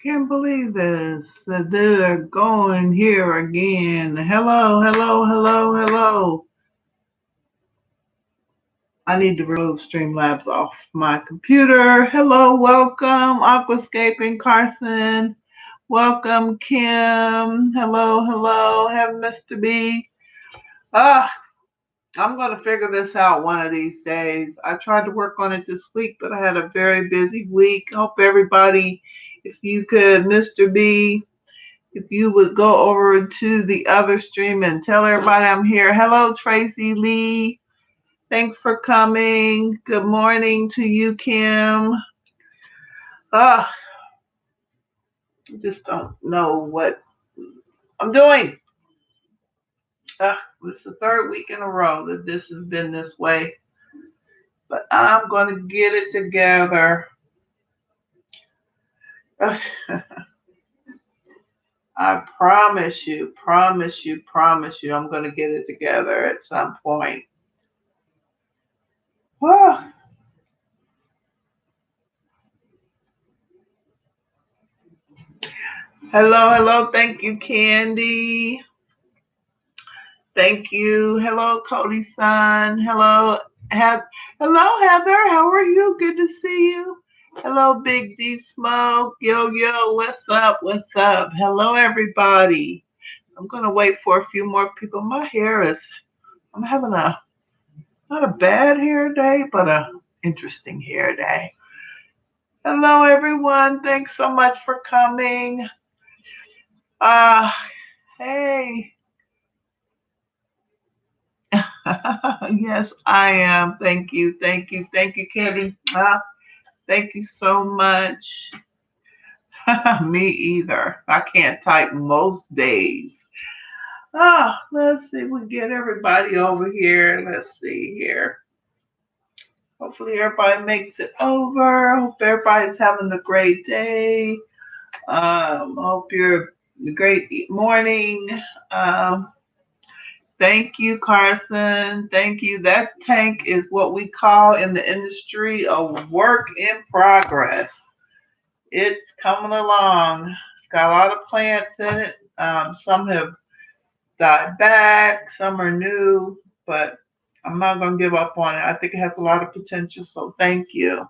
Can't believe this. That they're going here again. Hello, hello, hello, hello. I need to remove Streamlabs off my computer. Hello, welcome, Aquascaping Carson. Welcome, Kim. Hello, hello. Have Mr. B. Ah, I'm going to figure this out one of these days. I tried to work on it this week, but I had a very busy week. Hope everybody, if you could, Mr. B, if you would go over to the other stream and tell everybody I'm here. Hello, Tracy Lee. Thanks for coming. Good morning to you, Kim. Ah, I just don't know what I'm doing. This is the third week in a row that this has been this way, but I'm going to get it together. I promise you, I'm going to get it together at some point. Ah, hello, hello. Thank you, Candy. Thank you. Hello, Cody son. Hello, Heather. How are you? Good to see you. Hello, Big D Smoke. Yo, yo. What's up? What's up? Hello, everybody. I'm gonna wait for a few more people. I'm having a not a bad hair day, but a interesting hair day. Hello, everyone. Thanks so much for coming. Uh, hey. Yes, I am. Thank you. Thank you. Thank you, Candy. Thank you so much. Me either. I can't type most days. Let's see. We get everybody over here. Let's see here. Hopefully everybody makes it over. Hope everybody's having a great day. Hope you're a great morning. Um, Thank you, Carson. Thank you. That tank is what we call in the industry a work in progress. It's coming along. It's got a lot of plants in it. Some have died back, some are new, but I'm not going to give up on it. I think it has a lot of potential, so thank you.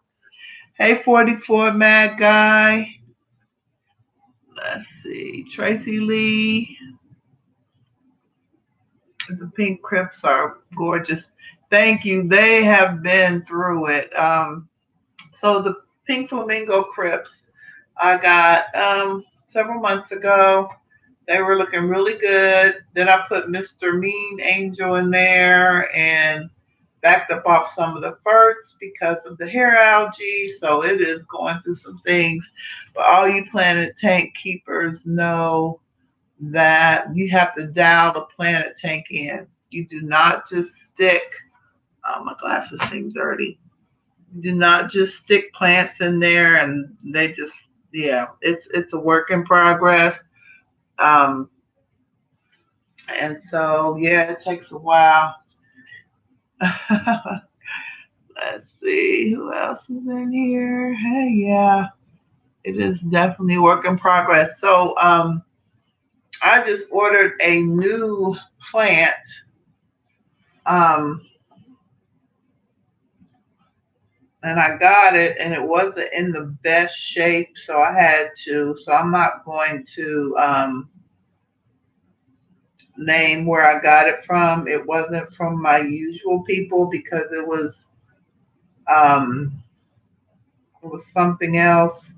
Hey, 44 Mad Guy. Let's see. Tracy Lee. The pink crypts are gorgeous. Thank you. They have been through it. So the pink flamingo crypts I got several months ago. They were looking really good. Then I put Mr. Mean Angel in there and backed up off some of the ferts because of the hair algae. So it is going through some things. But all you planet tank keepers know that you have to dial the planet tank in. You do not just stick, oh, my glasses seem dirty. You do not just stick plants in there and they just, yeah, it's a work in progress. Um, and so, yeah, it takes a while. Let's see who else is in here. Hey, yeah, it is definitely work in progress. So, I just ordered a new plant. Um, and I got it, and it wasn't in the best shape, so I had to. So I'm not going to name where I got it from. It wasn't from my usual people because um, it was something else.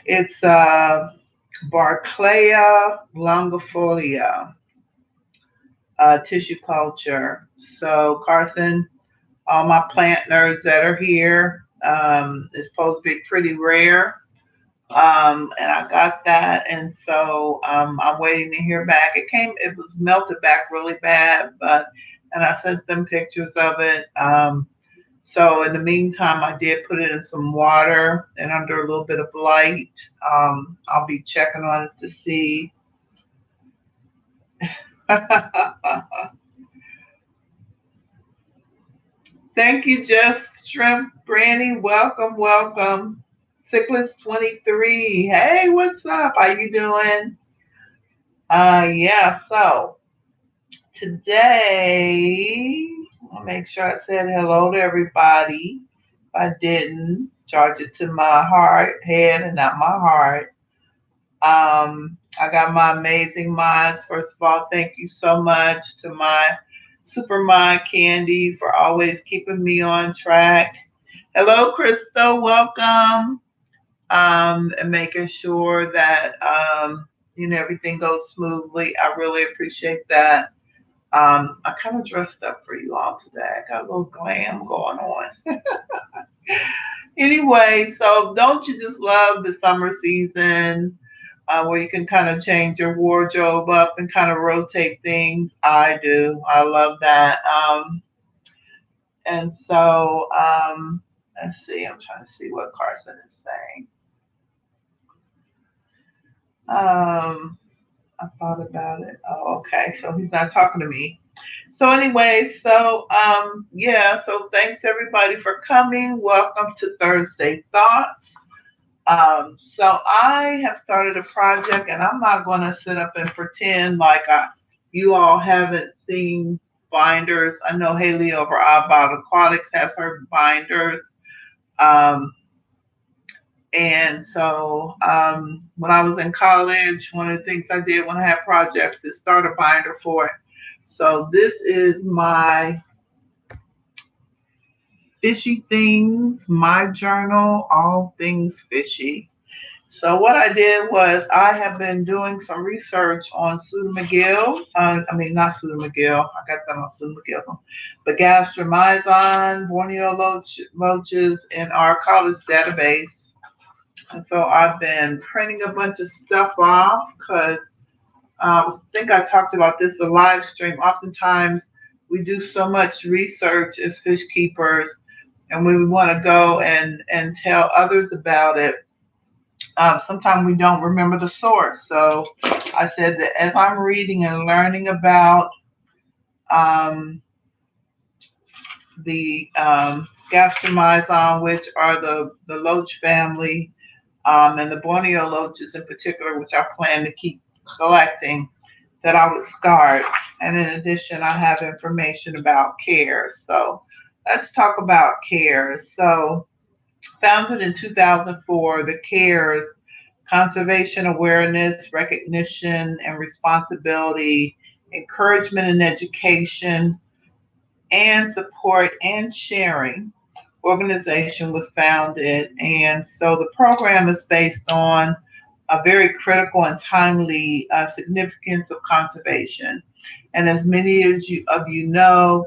It's Barclaya longifolia tissue culture. So Carson, all my plant nerds that are here, it's supposed to be pretty rare. And I got that, and so I'm waiting to hear back. It was melted back really bad, and I sent them pictures of it. So in the meantime, I did put it in some water and under a little bit of light. I'll be checking on it to see. Thank you, Jess Shrimp Brandy. Welcome, welcome. Ciclist 23. Hey, what's up? How you doing? Yeah, so today I'll make sure I said hello to everybody. If I didn't, charge it to my head and not my heart. I got my amazing minds. First of all, thank you so much to my super mind Candy for always keeping me on track. Hello, Crystal. Welcome. And making sure that everything goes smoothly. I really appreciate that. I kind of dressed up for you all today. I got a little glam going on. Anyway, so don't you just love the summer season where you can kind of change your wardrobe up and kind of rotate things? I do. I love that. And so let's see. I'm trying to see what Carson is saying. Um, I thought about it. Oh, okay. So he's not talking to me. So anyway, yeah, so thanks everybody for coming. Welcome to Thursday Thoughts. So I have started a project and I'm not going to sit up and pretend like you all haven't seen binders. I know Haley over About Aquatics has her binders. Um, and so when I was in college, one of the things I did when I had projects is start a binder for it. So this is my fishy things, my journal, all things fishy. So what I did was I have been doing some research on Suda McGill. Not Suda McGill. I got that on Suda McGill. But gastromyzon, Borneo loaches in our college database. And so I've been printing a bunch of stuff off because I think I talked about this the live stream. Oftentimes we do so much research as fish keepers and we want to go and tell others about it. Sometimes we don't remember the source. So I said that as I'm reading and learning about um, the gastromyzon, which are the loach family, and the Borneo loaches in particular, which I plan to keep collecting, that I would start. And in addition, I have information about CARES. So let's talk about CARES. So founded in 2004, the CARES, Conservation Awareness, Recognition, and Responsibility, Encouragement and Education, and Support and Sharing organization was founded. And so the program is based on a very critical and timely significance of conservation. And as many as of you know,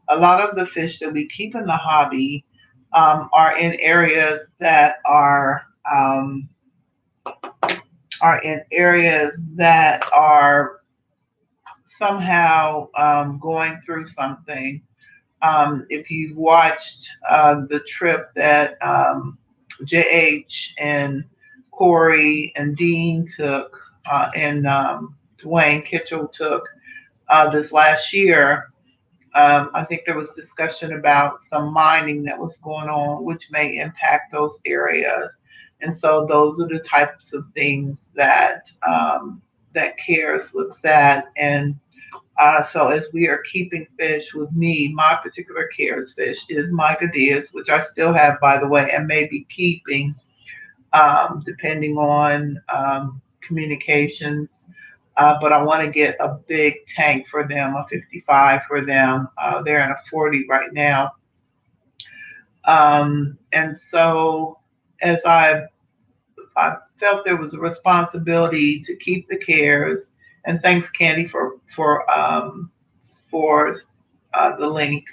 a lot of the fish that we keep in the hobby are in areas that are in areas that are somehow going through something. If you watched the trip that JH and Corey and Dean took and Dwayne Kitchell took this last year, I think there was discussion about some mining that was going on, which may impact those areas. And so those are the types of things that that CARES looks at. And so as we are keeping fish with me, my particular CARES fish is Micah Diaz, which I still have, by the way, and may be keeping depending on communications. But I want to get a big tank for them, a 55 for them. They're in a 40 right now. And so as I felt there was a responsibility to keep the CARES, and thanks Candy for the link.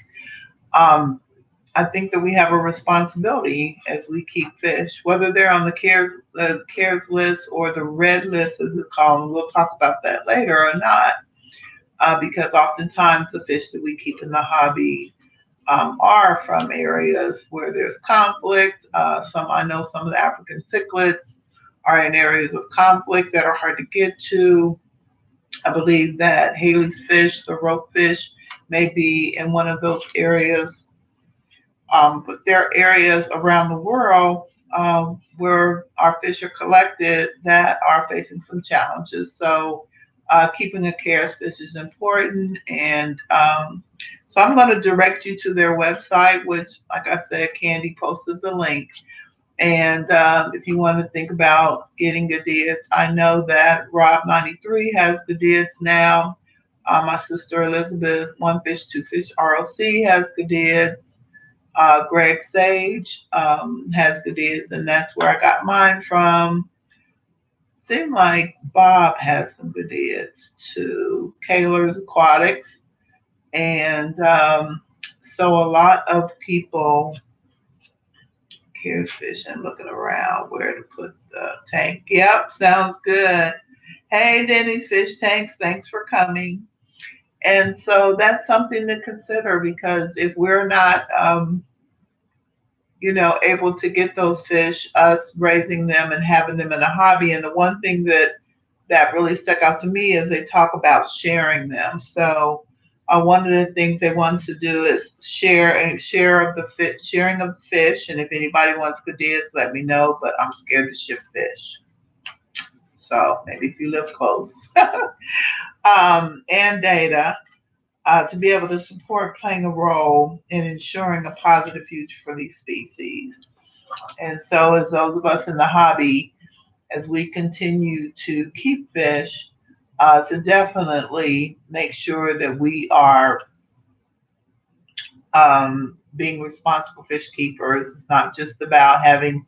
I think that we have a responsibility as we keep fish, whether they're on the CARES list or the red list as it's called. We'll talk about that later or not, because oftentimes the fish that we keep in the hobby are from areas where there's conflict. I know some of the African cichlids are in areas of conflict that are hard to get to. I believe that Haley's fish, the rope fish, may be in one of those areas. But there are areas around the world where our fish are collected that are facing some challenges. So keeping a cares fish is important. And so I'm going to direct you to their website, which, like I said, Candy posted the link. And if you want to think about getting Gadids, I know that Rob 93 has Gadids now. My sister Elizabeth, One Fish, Two Fish ROC has Gadids. Greg Sage has Gadids, and that's where I got mine from. Seemed like Bob has some Gadids too. Kaler's Aquatics. And so a lot of people, here's fishing, looking around where to put the tank. Yep, sounds good. Hey, Denny's Fish Tanks, thanks for coming. And so that's something to consider because if we're not, able to get those fish, us raising them and having them in a hobby. And the one thing that really stuck out to me is they talk about sharing them. So one of the things they want us to do is share of the sharing of fish. And if anybody wants Gadids, let me know. But I'm scared to ship fish. So maybe if you live close, and data to be able to support playing a role in ensuring a positive future for these species. And so, as those of us in the hobby, as we continue to keep fish, to definitely make sure that we are being responsible fish keepers. It's not just about having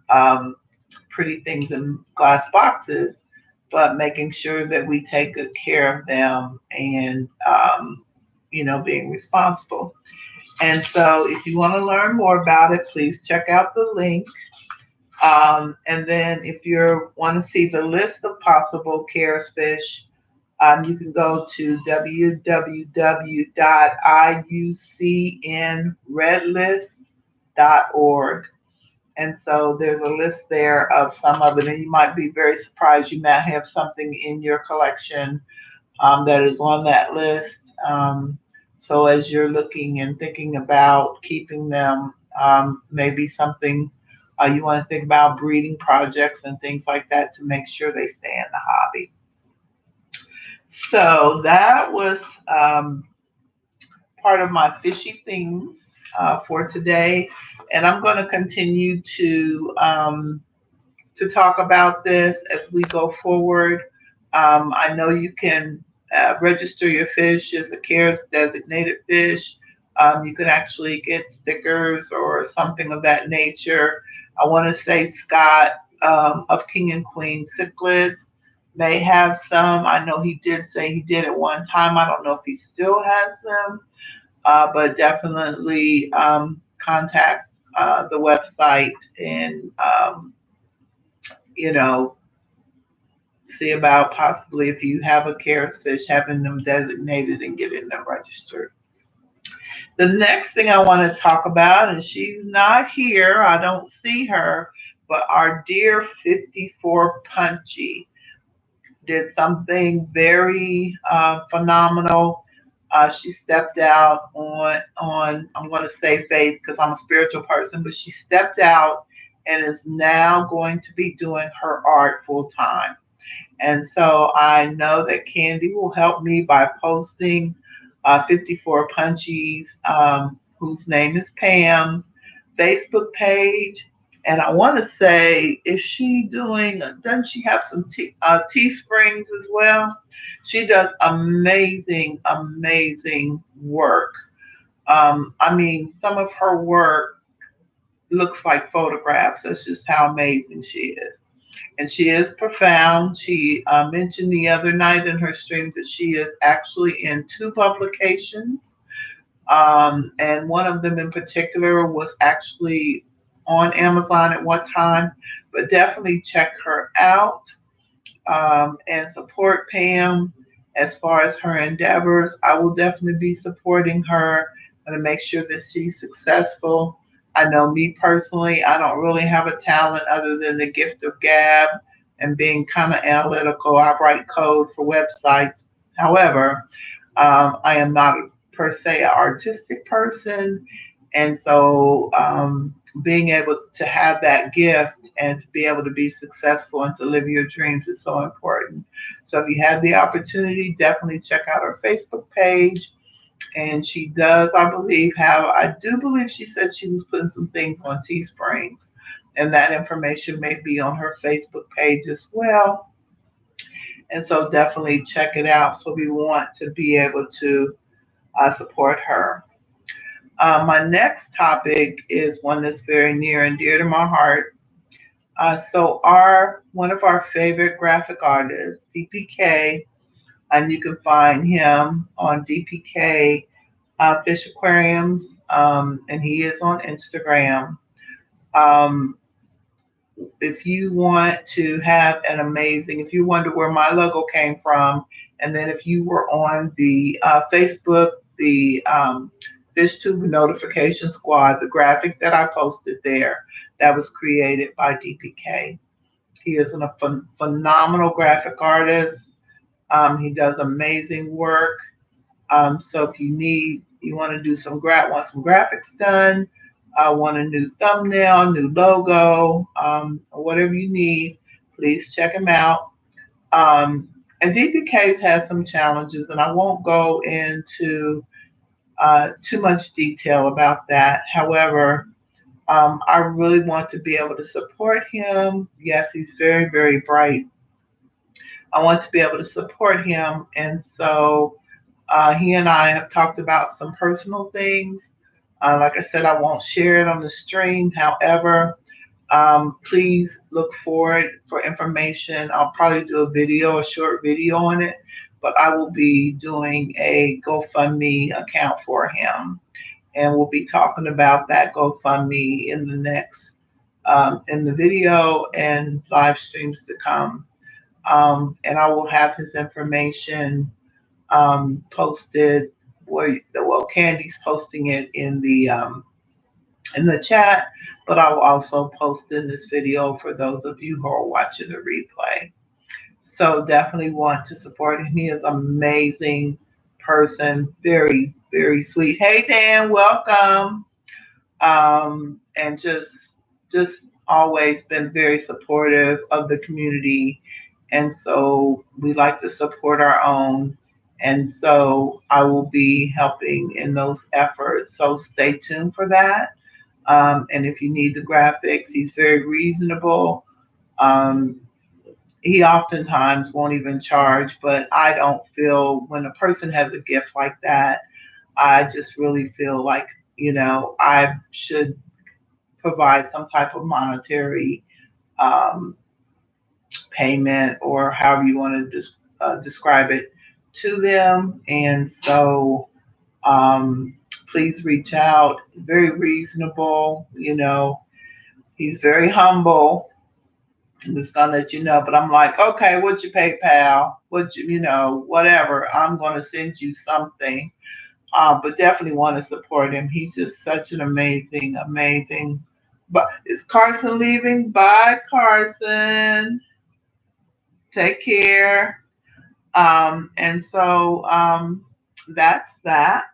um, pretty things in glass boxes, but making sure that we take good care of them and, being responsible. And so, if you want to learn more about it, please check out the link. And then, if you want to see the list of possible cares fish, you can go to www.iucnredlist.org. And so there's a list there of some of it, and you might be very surprised. You might have something in your collection that is on that list. So as you're looking and thinking about keeping them, maybe something you want to think about breeding projects and things like that to make sure they stay in the hobby. So that was part of my fishy things for today, and I'm going to continue to talk about this as we go forward. I know you can register your fish as a CARES designated fish. You can actually get stickers or something of that nature. I want to say Scott of King and Queen Cichlids may have some. I know he did say he did at one time. I don't know if he still has them, but definitely contact the website and, you know, see about possibly if you have a CARES fish, having them designated and getting them registered. The next thing I want to talk about, and she's not here, I don't see her, but our dear 54 Punchy did something very phenomenal. She stepped out on I'm going to say faith because I'm a spiritual person, but she stepped out and is now going to be doing her art full time. And so I know that Candy will help me by posting 54 Punchies, whose name is Pam's Facebook page. And I want to say, is she doing, doesn't she have some Teesprings as well? She does amazing, amazing work. I mean, some of her work looks like photographs. That's just how amazing she is. And she is profound. She mentioned the other night in her stream that she is actually in two publications. And one of them in particular was actually on Amazon at one time, but definitely check her out and support Pam as far as her endeavors. I will definitely be supporting her and to make sure that she's successful. I know me personally, I don't really have a talent other than the gift of gab and being kind of analytical. I write code for websites. However, I am not per se an artistic person. And so being able to have that gift and to be able to be successful and to live your dreams is so important. So if you have the opportunity, definitely check out her Facebook page. And she does, I believe, I do believe she said she was putting some things on Teesprings, and that information may be on her Facebook page as well. And so definitely check it out. So we want to be able to support her. My next topic is one that's very near and dear to my heart. So our one of our favorite graphic artists, DPK, and you can find him on DPK Fish Aquariums, and he is on Instagram. Um, if you want to have an amazing, if you wonder where my logo came from, and then if you were on the Facebook, the FishTube Notification Squad, the graphic that I posted there, that was created by DPK. He is a phenomenal graphic artist. He does amazing work. So if you want to do want some graphics done, want a new thumbnail, new logo, or whatever you need, please check him out. And DPK's has some challenges, and I won't go into too much detail about that. However, I really want to be able to support him. Yes, he's very, very bright. I want to be able to support him, and so he and I have talked about some personal things. Like I said, I won't share it on the stream. However, please look forward for information. I'll probably do a short video on it, but I will be doing a GoFundMe account for him. And we'll be talking about that GoFundMe in the next, in the video and live streams to come. And I will have his information posted. Well, Candy's posting it in the chat, but I will also post in this video for those of you who are watching the replay. So definitely want to support him. He is an amazing person, very, very sweet. Hey Dan, welcome. And just always been very supportive of the community. And so we like to support our own. And so I will be helping in those efforts. So stay tuned for that. And if you need the graphics, he's very reasonable. Um, he oftentimes won't even charge, but I don't feel when a person has a gift like that, I just really feel like, I should provide some type of monetary um, payment or however you want to describe it to them. And so please reach out. Very reasonable, he's very humble. I'm just gonna let you know, but I'm like, okay, what's your PayPal? Whatever. I'm gonna send you something. But definitely want to support him. He's just such an amazing, amazing. But is Carson leaving? Bye, Carson. Take care. And so that's that.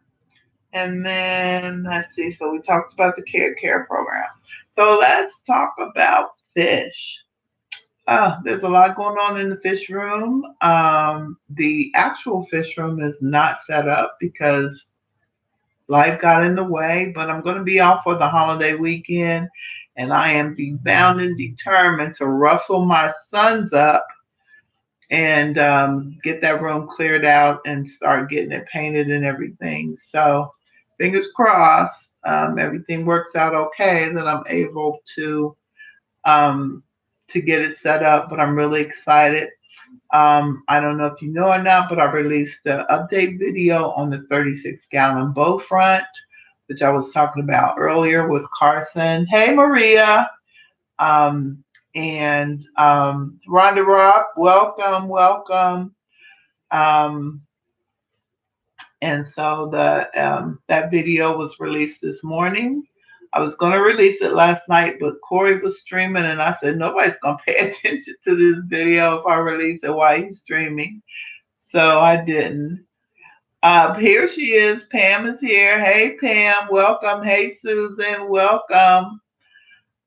And then let's see. So we talked about the care program. So let's talk about fish. There's a lot going on in the fish room. The actual fish room is not set up because life got in the way, but I'm going to be off for the holiday weekend, and I am bound and determined to rustle my sons up and get that room cleared out and start getting it painted and everything. So fingers crossed, everything works out okay, that I'm able to get it set up, but I'm really excited. I don't know if you know or not, but I released the update video on the 36-gallon bow front, which I was talking about earlier with Carson. Hey, Maria. And Rhonda Rock, welcome, welcome. And so that video was released this morning. I was going to release it last night, but Corey was streaming, and I said, nobody's going to pay attention to this video if I release it while he's streaming. So I didn't. Here she is. Pam is here. Hey, Pam. Welcome. Hey, Susan. Welcome.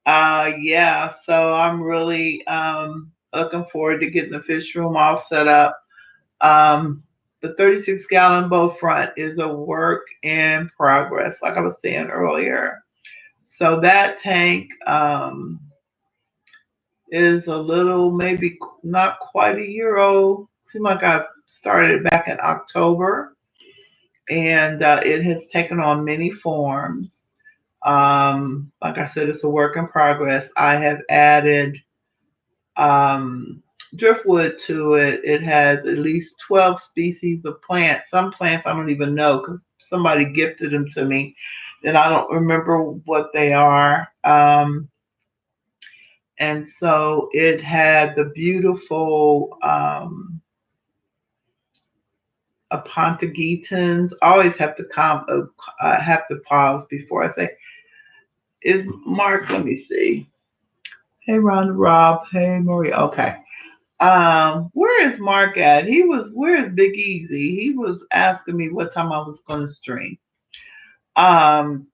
Yeah, so I'm really looking forward to getting the fish room all set up. Um, the 36-gallon bow front is a work in progress, like I was saying earlier. So that tank is a little, maybe not quite a year old. Seems like I started it back in October, and it has taken on many forms. Like I said, it's a work in progress. I have added um, driftwood to it. It has at least 12 species of plants. Some plants I don't even know because somebody gifted them to me, and I don't remember what they are. And so it had the beautiful Apontagitans. I always have to have to pause before I say, "Is Mark?" Let me see. Hey, Ron, Rob. Hey, Marie. Okay. Where is Mark at? Where is Big Easy? He was asking me what time I was going to stream. Um,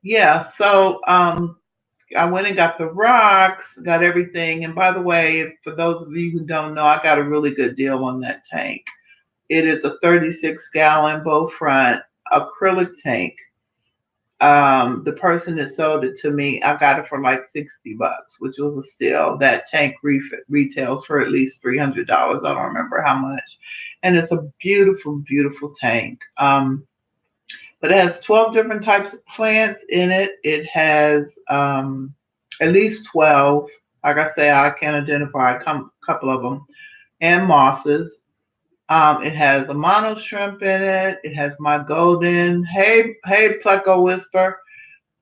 yeah. So I went and got the rocks, got everything. And by the way, for those of you who don't know, I got a really good deal on that tank. It is a 36-gallon bow front acrylic tank. The person that sold it to me, I got it for like $60, which was a steal. That tank retails for at least $300. I don't remember how much. And it's a beautiful, beautiful tank. But it has 12 different types of plants in it. It has at least 12. Like I say, I can identify a couple of them, and mosses. It has a mono shrimp in it. It has my golden, hey, Pleco Whisper.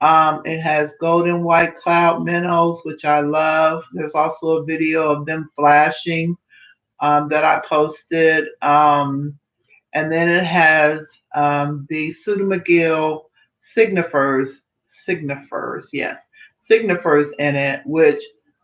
It has golden white cloud minnows, which I love. There's also a video of them flashing that I posted. And then it has the Pseudomcgill yes, signifers in it, which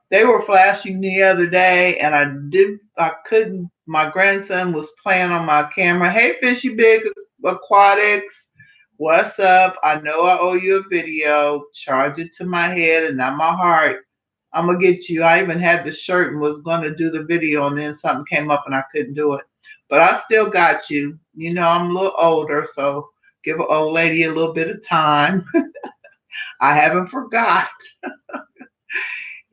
they were flashing the other day, and I couldn't. My grandson was playing on my camera. Hey, Fishy Big Aquatics, what's up? I know I owe you a video. Charge it to my head and not my heart. I'm gonna get you. I even had the shirt and was gonna do the video, and then something came up and I couldn't do it. But I still got you. You know, I'm a little older, so give an old lady a little bit of time. I haven't forgot.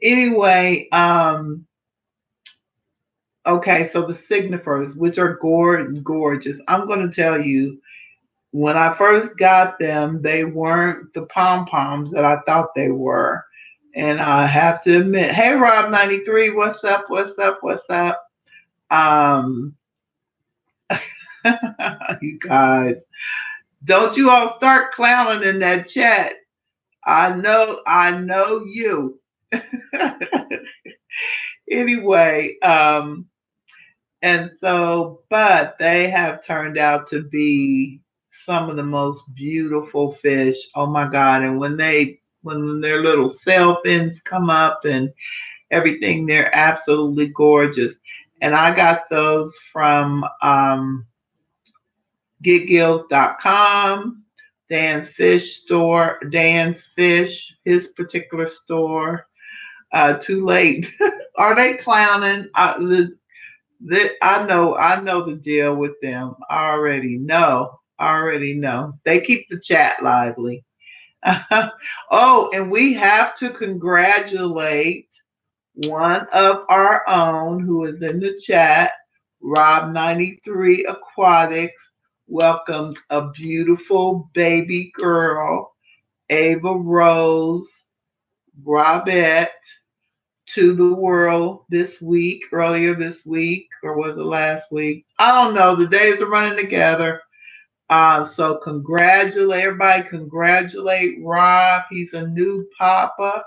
Anyway, okay, so the signifers, which are gorgeous. I'm going to tell you, when I first got them, they weren't the pom poms that I thought they were. And I have to admit, hey, Rob93, what's up? What's up? What's up? Um, you guys, don't you all start clowning in that chat. I know you. Anyway, and so, but they have turned out to be some of the most beautiful fish. Oh my God. And when their little sail fins come up and everything, they're absolutely gorgeous. And I got those from getgills.com, Dan's Fish, his particular store. Too late. Are they clowning? I know the deal with them. I already know. They keep the chat lively. Oh, and we have to congratulate one of our own who is in the chat. Rob93 Aquatics welcomed a beautiful baby girl, Ava Rose Robette, to the world earlier this week, or was it last week? I don't know. The days are running together. So everybody congratulate Rob. He's a new papa.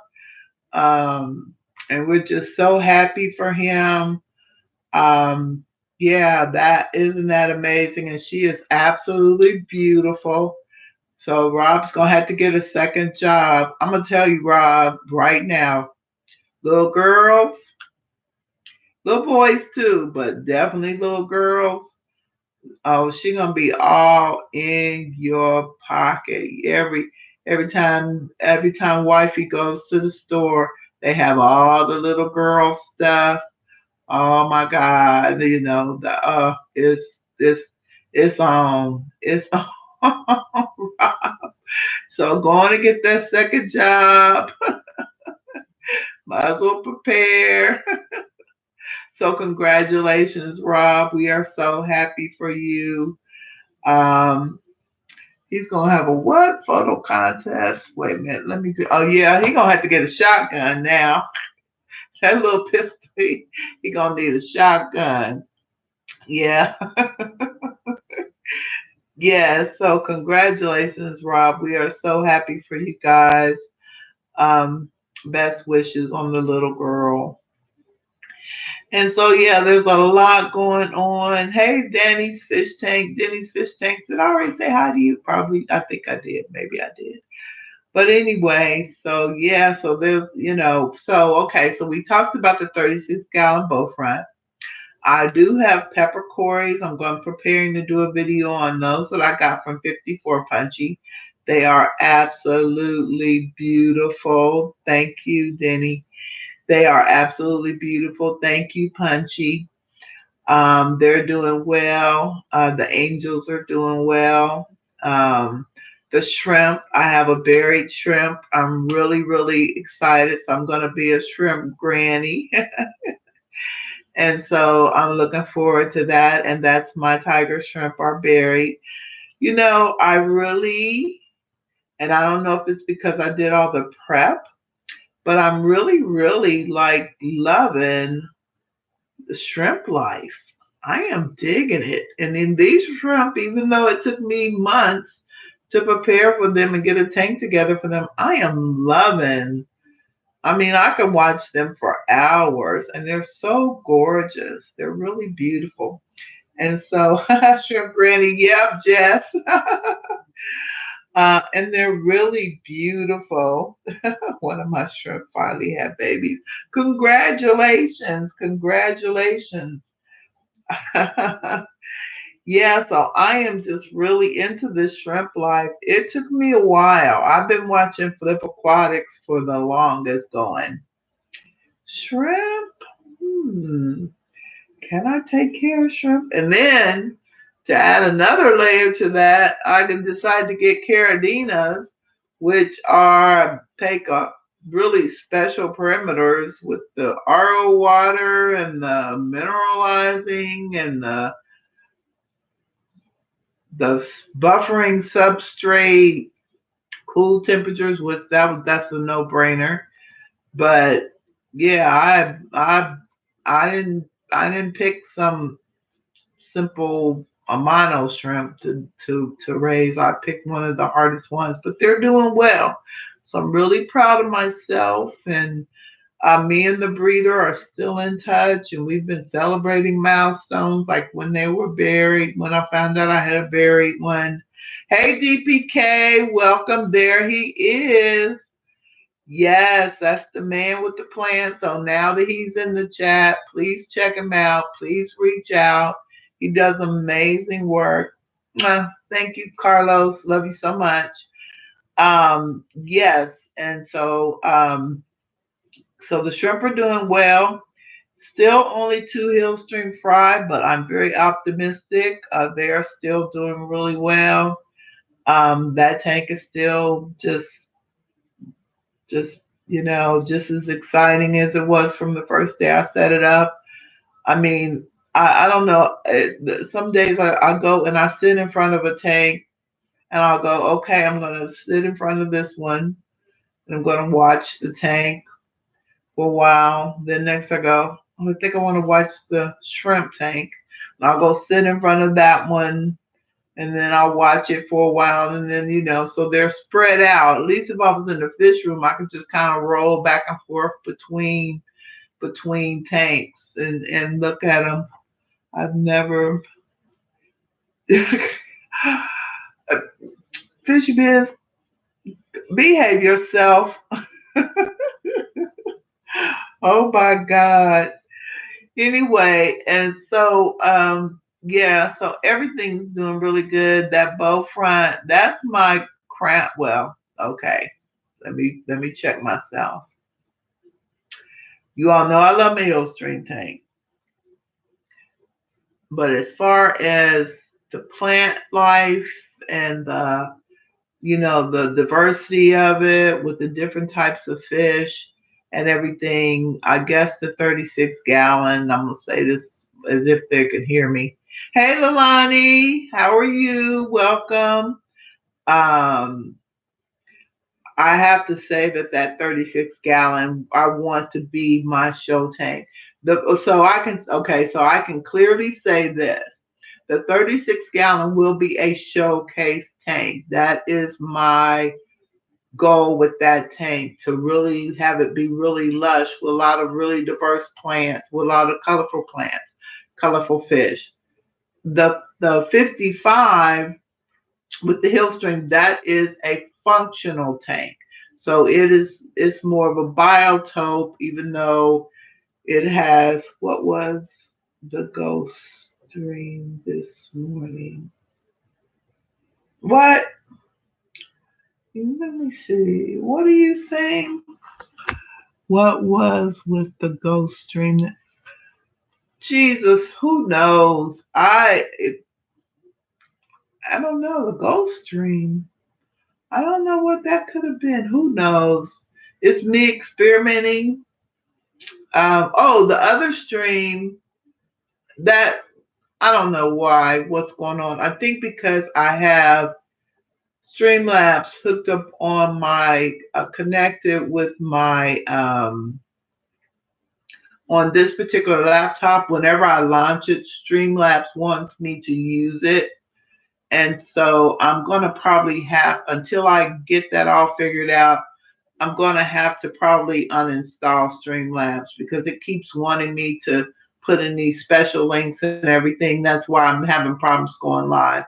And we're just so happy for him. Um, yeah, isn't that amazing? And she is absolutely beautiful. So Rob's gonna have to get a second job. I'm gonna tell you, Rob, right now, little girls, little boys too, but definitely little girls. Oh, she gonna be all in your pocket. Every time wifey goes to the store, they have all the little girl stuff. Oh my God, the it's on. So going to get that second job, might as well prepare. So congratulations, Rob. We are so happy for you. Um, he's gonna have a what photo contest? Wait a minute, let me do. Oh yeah, he gonna have to get a shotgun now. That little pistol, he gonna need a shotgun. Yeah, yeah. So congratulations, Rob. We are so happy for you guys. Um, best wishes on the little girl. And so yeah, there's a lot going on. Hey, Danny's fish tank. Denny's fish tank. Did I already say hi to you? Probably. I think I did. Maybe I did. But anyway, so yeah, so so okay, so we talked about the 36-gallon bow front. I do have peppercorns. I'm going preparing to do a video on those that I got from 54 Punchy. They are absolutely beautiful. Thank you, Denny. They are absolutely beautiful. Thank you, Punchy. They're doing well. The angels are doing well. Um, the shrimp, I have a buried shrimp. I'm really, really excited. So I'm going to be a shrimp granny. And so I'm looking forward to that. And that's my tiger shrimp are buried. I really, and I don't know if it's because I did all the prep, but I'm really, really like loving the shrimp life. I am digging it. And in these shrimp, even though it took me months to prepare for them and get a tank together for them, I am loving. I mean, I can watch them for hours and they're so gorgeous. They're really beautiful. And so, Shrimp Granny, yep, Jess. And they're really beautiful. One of my shrimp finally had babies. Congratulations. Congratulations. Yeah, so I am just really into this shrimp life. It took me a while. I've been watching Flip Aquatics for the longest going. Shrimp? Hmm. Can I take care of shrimp? And then to add another layer to that, I can decide to get Caradinas, which are take a really special perimeters with the RO water and the mineralizing and the buffering substrate, cool temperatures. With that's a no brainer. But yeah, I didn't pick some simple amano shrimp to raise. I picked one of the hardest ones, but they're doing well. So I'm really proud of myself. And me and the breeder are still in touch, and we've been celebrating milestones like when they were buried. When I found out I had a buried one. Hey, DPK, welcome. There he is. Yes, that's the man with the plan. So now that he's in the chat, please check him out. Please reach out. He does amazing work. Thank you, Carlos. Love you so much. Yes, and so the shrimp are doing well. Still only 2 Hillstream fry, but I'm very optimistic. They are still doing really well. That tank is still just just as exciting as it was from the first day I set it up. I mean, I don't know. Some days I go and I sit in front of a tank and I'll go, okay, I'm going to sit in front of this one and I'm going to watch the tank for a while. Then next I go, oh, I think I want to watch the shrimp tank. And I'll go sit in front of that one and then I'll watch it for a while. And then, so they're spread out. At least if I was in the fish room, I could just kind of roll back and forth between tanks and look at them. I've never Fishy Biz, behave yourself. Oh my God. Anyway, and so yeah, so everything's doing really good. That bow front, that's my crown. Well, Okay. Let me check myself. You all know I love my Hillstream tank. But as far as the plant life and the diversity of it with the different types of fish and everything, I guess the 36 gallon, I'm going to say this as if they could hear me. Hey, Lalani, how are you? Welcome. Um, I have to say that 36 gallon, I want to be my show tank. So I can clearly say this. The 36 gallon will be a showcase tank. That is my goal with that tank, to really have it be really lush with a lot of really diverse plants, with a lot of colorful plants, colorful fish. The 55 with the hill stream, that is a functional tank. So it's more of a biotope, even though it has, what was the ghost stream this morning? What? Let me see. What are you saying? What was with the ghost stream? Jesus, who knows? I don't know the ghost stream. I don't know what that could have been. Who knows? It's me experimenting. The other stream that I don't know why, what's going on. I think because I have Streamlabs hooked up on my connected with my on this particular laptop. Whenever I launch it, Streamlabs wants me to use it. And so I'm going to probably have, until I get that all figured out, I'm going to have to probably uninstall Streamlabs because it keeps wanting me to put in these special links and everything. That's why I'm having problems going live.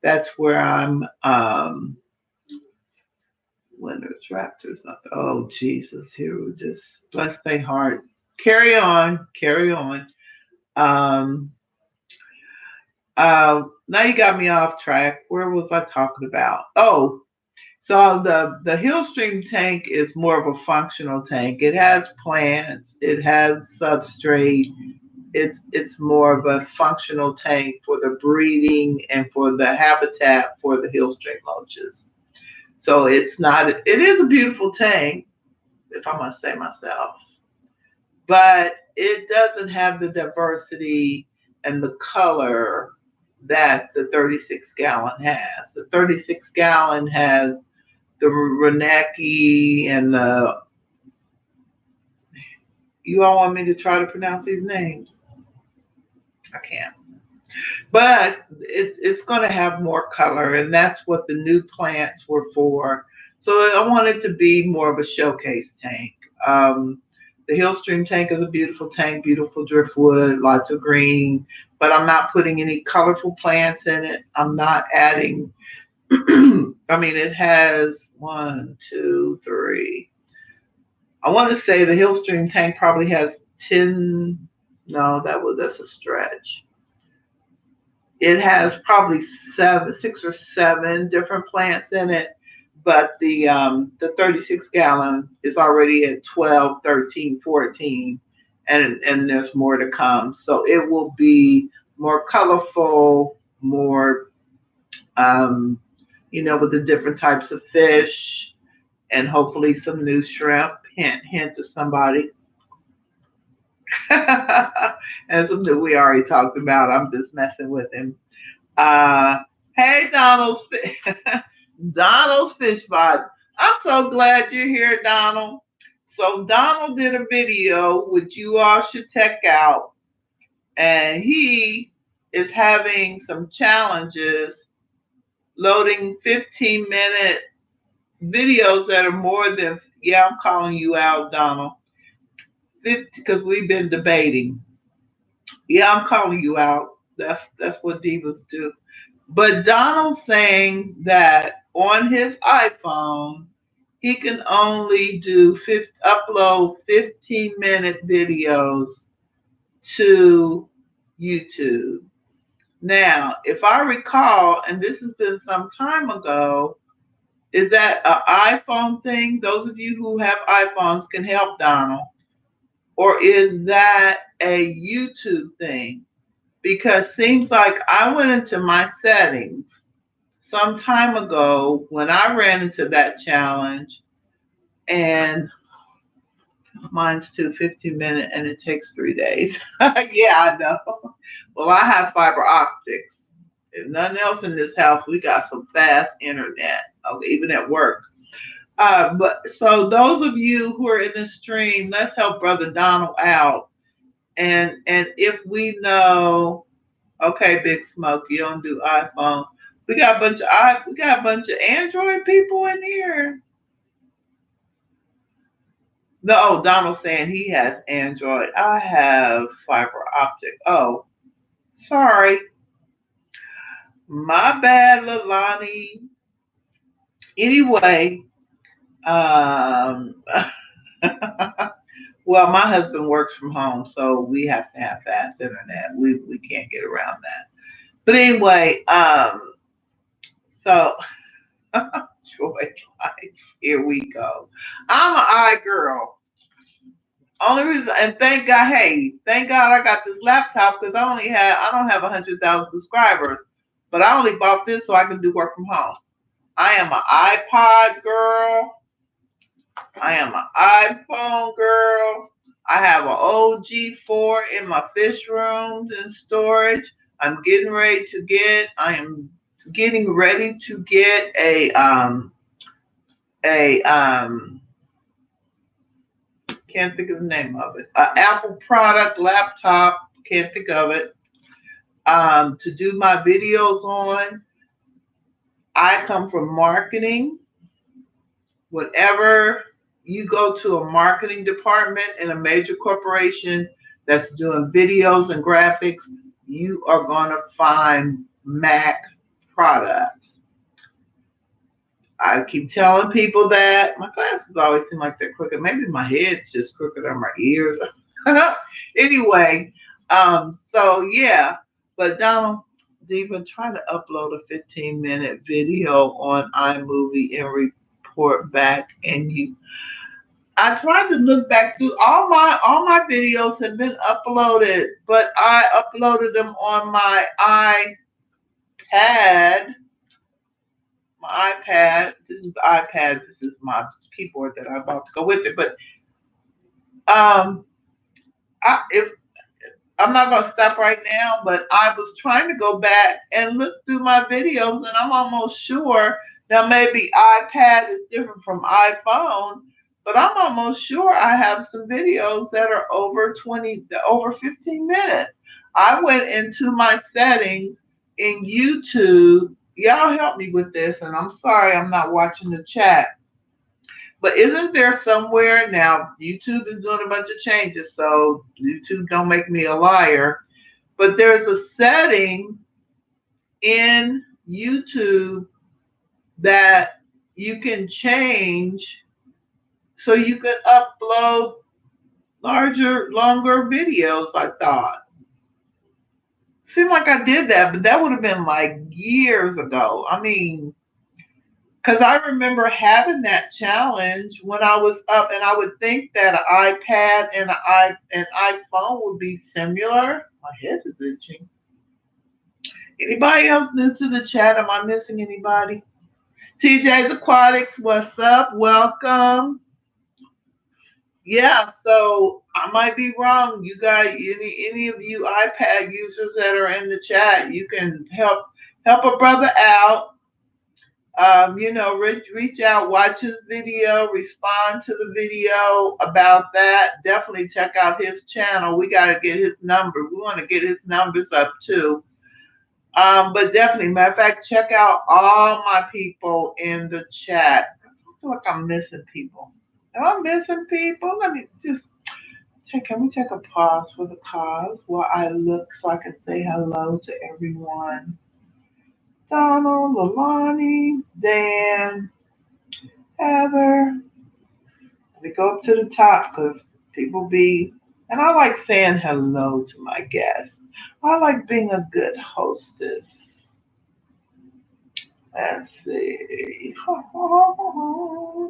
That's where I'm, Winners, Raptors. Oh, Jesus, here we just, bless their heart. Carry on, carry on. Um, now you got me off track. Where was I talking about? Oh, so the Hillstream tank is more of a functional tank. It has plants, it has substrate. It's more of a functional tank for the breeding and for the habitat for the Hillstream loaches. So it's not. It is a beautiful tank, if I must say myself, but it doesn't have the diversity and the color that the 36 gallon has. The 36 gallon has the Reneki and the. You all want me to try to pronounce these names? I can't. But it's going to have more color, and that's what the new plants were for. So I want it to be more of a showcase tank. The Hillstream tank is a beautiful tank, beautiful driftwood, lots of green, but I'm not putting any colorful plants in it. I'm not adding, I mean, it has one, two, three. I want to say the Hillstream tank probably has 10. No, that's a stretch. It has probably six or seven different plants in it, but the 36 gallon is already at 12, 13, 14, and there's more to come. So it will be more colorful, more with the different types of fish, and hopefully some new shrimp. Hint, hint to somebody. And something we already talked about. I'm just messing with him. Uh, hey, Donald's Fish Spot. I'm so glad you're here, Donald. So Donald did a video which you all should check out, and he is having some challenges loading 15-minute videos that are more than. Yeah, I'm calling you out, Donald. 50, because we've been debating. Yeah, I'm calling you out. That's what divas do. But Donald's saying that on his iPhone, he can only upload 15-minute videos to YouTube. Now, if I recall, and this has been some time ago, Is that an iPhone thing? Those of you who have iPhones can help Donald. Or is that a YouTube thing? Because seems like I went into my settings some time ago when I ran into that challenge, and mine's 250 minute and it takes 3 days. Yeah, I know. Well, I have fiber optics. If nothing else in this house, we got some fast internet, even at work. But so those of you who are in the stream, let's help Brother Donald out. And if we know, okay, Big Smoke, you don't do iPhone. We got a bunch of Android people in here. No, Donald's saying he has Android. I have fiber optic. Oh, sorry. My bad, Lalani. Anyway, um, well, my husband works from home, so we have to have fast internet. We can't get around that. But anyway, so Joy Life, here we go. I'm an I girl. Only reason, and thank God, hey, thank God I got this laptop because I don't have 100,000 subscribers, but I only bought this so I can do work from home. I am an iPod girl. I am an iPhone girl. I have an OG4 in my fish rooms and storage. I am getting ready to get a can't think of the name of it. Apple product laptop, can't think of it. To do my videos on. I come from marketing. Whatever you go to a marketing department in a major corporation that's doing videos and graphics, you are going to find Mac products. I keep telling people that my glasses always seem like they're crooked. Maybe my head's just crooked or my ears. Anyway, so yeah, but Donald, Diva, try to upload a 15-minute video on iMovie and report back. And I tried to look back through all my videos have been uploaded, but I uploaded them on my iPad. My iPad. This is the iPad. This is my keyboard that I'm about to go with it. But if I'm not going to stop right now, but I was trying to go back and look through my videos, and I'm almost sure now maybe iPad is different from iPhone, but I'm almost sure I have some videos that are over 15 minutes. I went into my settings in YouTube. Y'all help me with this, and I'm sorry I'm not watching the chat. But isn't there somewhere now, YouTube is doing a bunch of changes, so YouTube don't make me a liar, but there's a setting in YouTube that you can change so you can upload longer videos, I thought. Seemed like I did that, but that would have been like years ago. I mean, because I remember having that challenge when I was up, and I would think that an iPad and an iPhone would be similar. My head is itching. Anybody else new to the chat? Am I missing anybody? TJ's Aquatics, what's up? Welcome. Yeah, so I might be wrong. You guys, any of you iPad users that are in the chat, you can help a brother out. Reach out, watch his video, respond to the video about that. Definitely check out his channel. We got to get his number. We want to get his numbers up too. But definitely, matter of fact, check out all my people in the chat. I feel like I'm missing people. Am I missing people? Let me just can we take a pause for the cause while I look so I can say hello to everyone. Donald, Lalani, Dan, Heather. Let me go up to the top because and I like saying hello to my guests. I like being a good hostess. Let's see.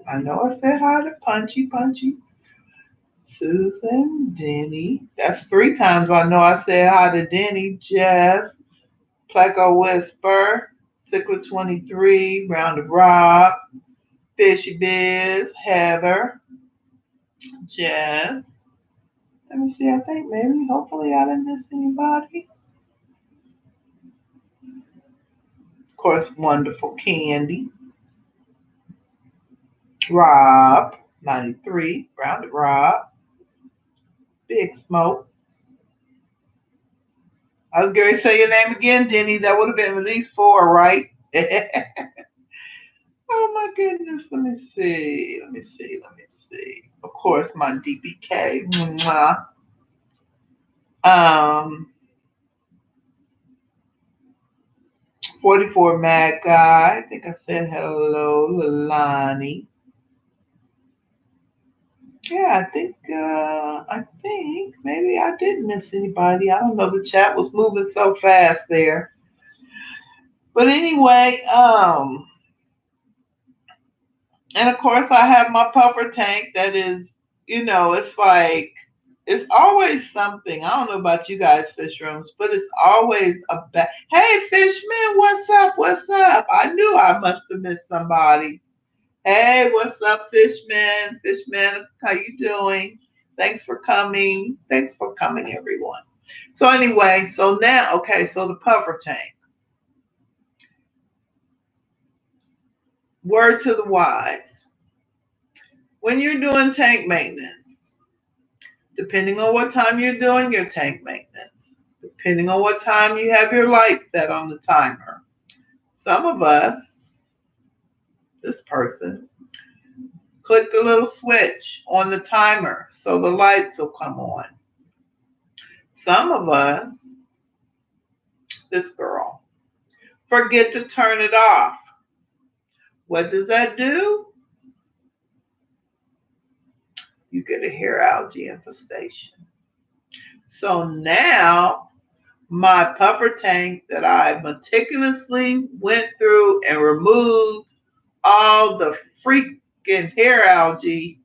I know I said hi to Punchy, Susan, Denny. That's three times I know I said hi to Denny. Jess, Pleco Whisper, Tickler 23, Round of Rob, Fishy Biz, Heather, Jess. Let me see. I think maybe, hopefully, I didn't miss anybody. Of course, wonderful Candy, Rob, 93, Round of Rob, Big Smoke. I was going to say your name again, Denny. That would have been at least four, right? Oh my goodness. Let me see. Of course, my DBK. Mwah. Um, 44 Mad Guy. I think I said hello, Lalani. Yeah, I think maybe I didn't miss anybody. I don't know. The chat was moving so fast there. But anyway, and of course I have my puffer tank that is, it's like it's always something. I don't know about you guys, fish rooms, but it's always a hey Fishman, what's up? What's up? I knew I must have missed somebody. Hey, what's up, Fishman? Fishman, how you doing? Thanks for coming. Thanks for coming, everyone. So anyway, so now, okay, so the puffer tank. Word to the wise. When you're doing tank maintenance, depending on what time you're doing your tank maintenance, depending on what time you have your light set on the timer, some of us, this person, click the little switch on the timer so the lights will come on. Some of us, this girl, forget to turn it off. What does that do? You get a hair algae infestation. So now my puffer tank that I meticulously went through and removed all the freaking hair algae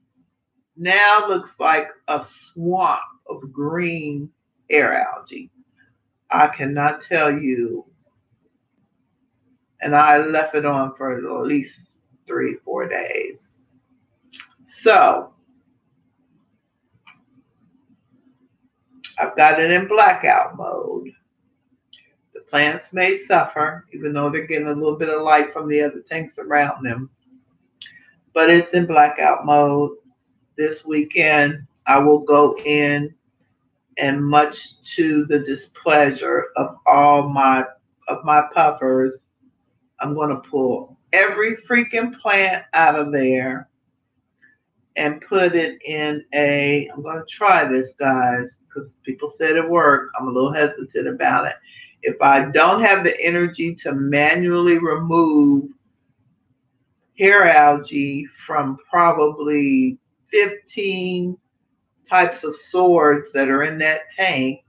now looks like a swamp of green hair algae. I cannot tell you. And I left it on for at least 3-4 days. So I've got it in blackout mode. The plants may suffer, even though they're getting a little bit of light from the other tanks around them. But it's in blackout mode. This weekend, I will go in, and much to the displeasure of all my puffers, I'm going to pull every freaking plant out of there and put it in I'm going to try this, guys, because people said it worked. I'm a little hesitant about it. If I don't have the energy to manually remove hair algae from probably 15 types of swords that are in that tank,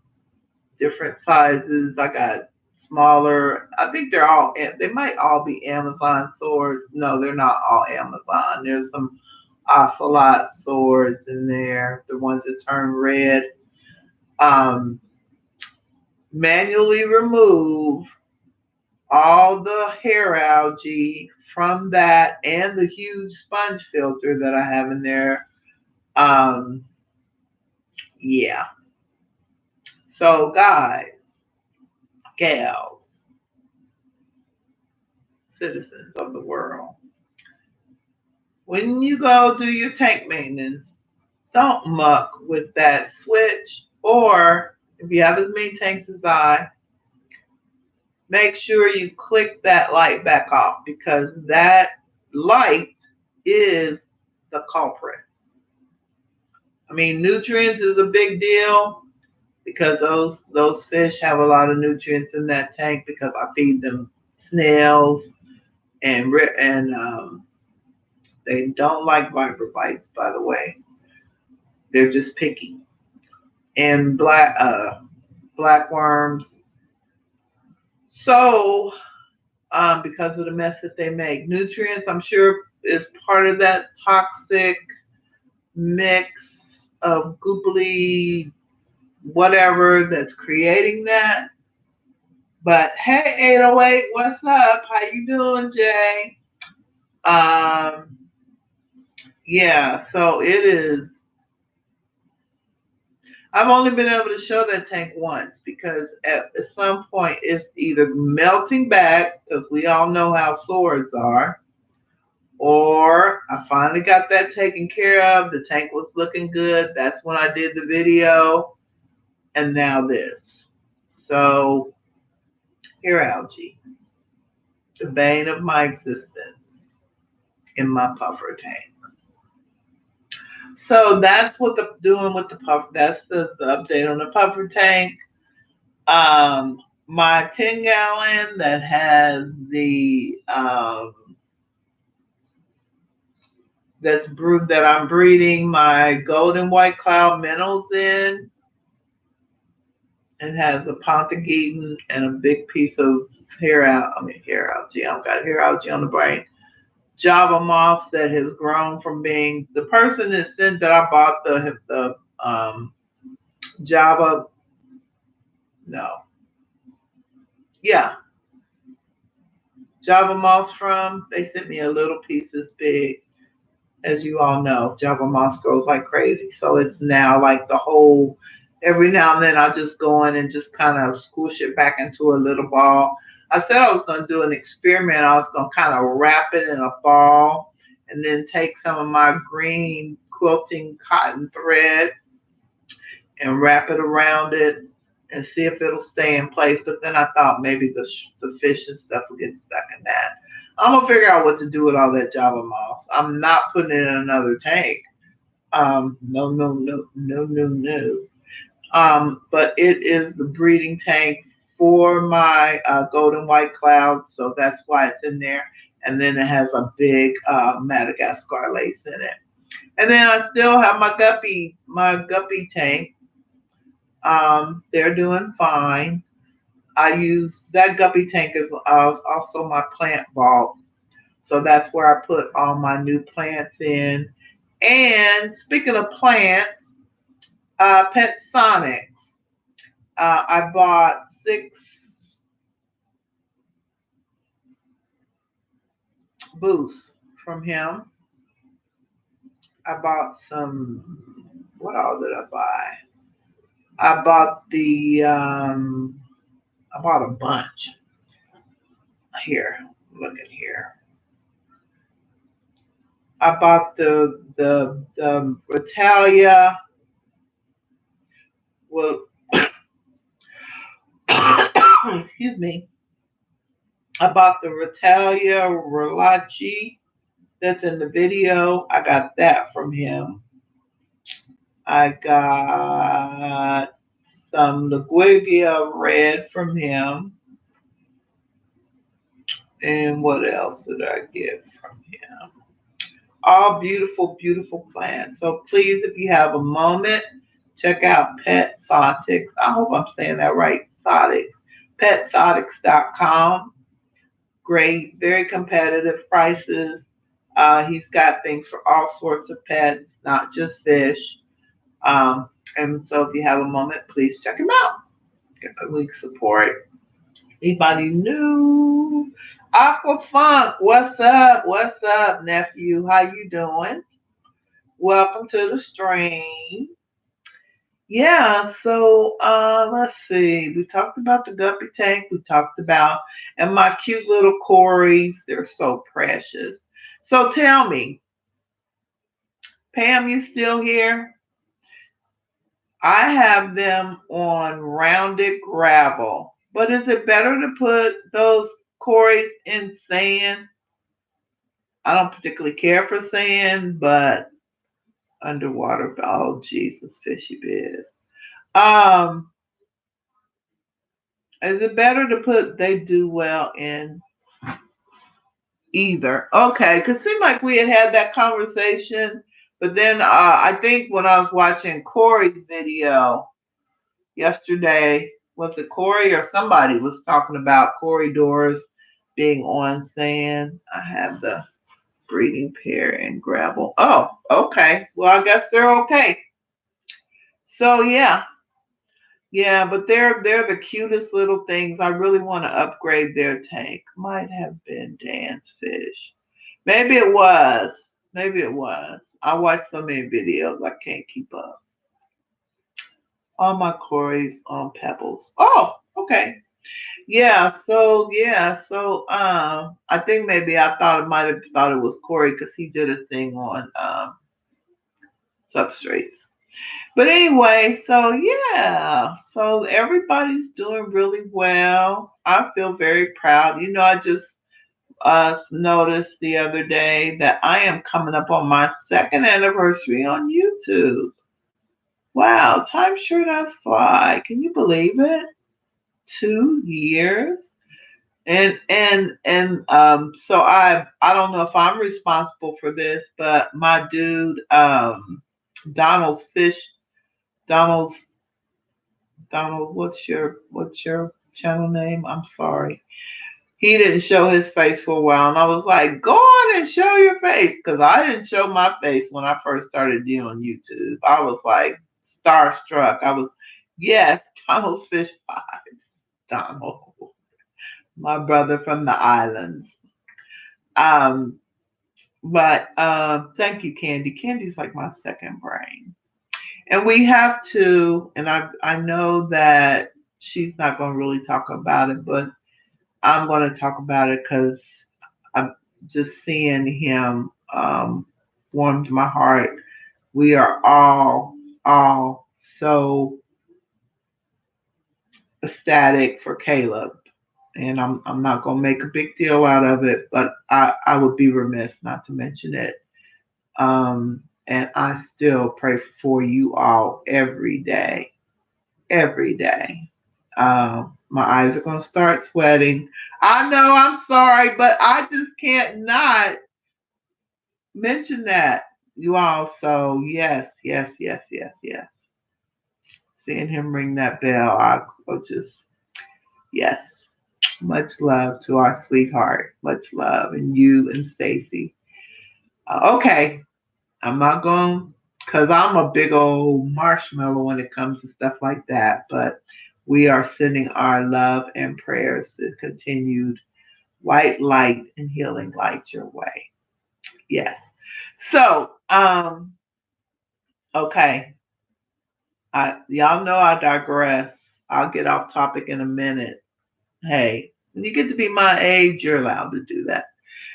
different sizes. I got smaller. I think they might all be Amazon swords. No, they're not all Amazon. There's some ocelot swords in there, the ones that turn red. Manually remove all the hair algae from that and the huge sponge filter that I have in there. Yeah. So guys, gals, citizens of the world, when you go do your tank maintenance, don't muck with that switch, or if you have as many tanks as I, make sure you click that light back off, because that light is the culprit. I mean, nutrients is a big deal because those fish have a lot of nutrients in that tank, because I feed them snails and they don't like viper bites, by the way. They're just picky. And black worms. So because of the mess that they make. Nutrients, I'm sure, is part of that toxic mix of gooply whatever that's creating that. But hey, 808, what's up? How you doing, Jay? Um, yeah, so it is. I've only been able to show that tank once because at some point it's either melting back because we all know how swords are, or I finally got that taken care of. The tank was looking good. That's when I did the video, and now this. So here, algae, the bane of my existence in my puffer tank. So that's what the doing with the puffer. That's the update on the puffer tank. My 10-gallon that has the that's brewed that I'm breeding my golden white cloud minnows in, and has a Pontigeton and a big piece of hair algae. I've got hair algae on the brain. Java moths that has grown from being the person that sent that I bought the Java. No, yeah, Java moss from. They sent me a little piece this big. As you all know, Java moss grows like crazy. So it's now like the whole, every now and then I just go in and just kind of squish it back into a little ball. I said I was going to do an experiment. I was going to kind of wrap it in a ball and then take some of my green quilting cotton thread and wrap it around it and see if it'll stay in place. But then I thought maybe the fish and stuff will get stuck in that. I'm gonna figure out what to do with all that Java moss. I'm not putting it in another tank. No, no, no, no, no, no. But it is the breeding tank for my golden white cloud, so that's why it's in there. And then it has a big Madagascar lace in it. And then I still have my guppy tank. They're doing fine. I use that guppy tank is also my plant vault. So that's where I put all my new plants in. And speaking of plants, Pet Sonics. I bought 6 booths from him. I bought some, what all did I buy? I bought I bought a bunch. Here, look at here. I bought the Retalia. Well, excuse me. I bought the Retalia Relachi that's in the video. I got that from him. I got some Laguiglia Red from him. And what else did I get from him? All beautiful, beautiful plants. So please, if you have a moment, check out Pet Sotics. I hope I'm saying that right. Sotics. PetSotics.com. Great, very competitive prices. He's got things for all sorts of pets, not just fish. And so if you have a moment, please check him out. Get a week support. Anybody new? Aquafunk, what's up? What's up, nephew? How you doing? Welcome to the stream. Yeah, so let's see. We talked about the guppy tank. We talked about, and my cute little Corys. They're so precious. So tell me, Pam, you still here? I have them on rounded gravel. But is it better to put those Corys in sand? I don't particularly care for sand, but underwater, oh Jesus, fishy biz. Um, is it better to put they do well in either? Okay, because it seemed like we had that conversation, but then I think when I was watching Corey's video yesterday, was it Corey or somebody was talking about corridors being on sand. I have the breeding pair and gravel. Oh, okay. Well, I guess they're okay. So yeah, yeah, but they're the cutest little things. I really want to upgrade their tank. Might have been Dan's fish. Maybe it was. Maybe it was. I watched so many videos I can't keep up. All my Corey's on pebbles. Oh, okay. Yeah, so I think maybe I thought it might have thought it was Corey because he did a thing on substrates. But anyway, so yeah, so everybody's doing really well. I feel very proud. I just noticed the other day that I am coming up on my second anniversary on YouTube. Wow, time sure does fly. Can you believe it? 2 years. And so I don't know if I'm responsible for this, but my dude Donald's fish Donald's Donald, what's your channel name? I'm sorry. He didn't show his face for a while, and I was like, "Go on and show your face," because I didn't show my face when I first started doing YouTube. I was like starstruck. I was, yes, Donald's Fish Vibes. Donald, my brother from the islands. Um, but thank you, Candy. Candy's like my second brain. And we have to, and I know that she's not going to really talk about it, but I'm going to talk about it because I'm just seeing him warmed my heart. We are all so ecstatic for Caleb. And I'm not going to make a big deal out of it, but I would be remiss not to mention it. And I still pray for you all every day, every day. My eyes are going to start sweating. I know, I'm sorry, but I just can't not mention that. You all, so yes, yes, yes, yes, yes. Seeing him ring that bell, I was just, yes. Much love to our sweetheart. Much love. And you and Stacy. Okay, I'm not going, because I'm a big old marshmallow when it comes to stuff like that, but we are sending our love and prayers to continued white light and healing light your way. Yes. So, okay. Y'all know I digress. I'll get off topic in a minute. Hey, when you get to be my age, you're allowed to do that.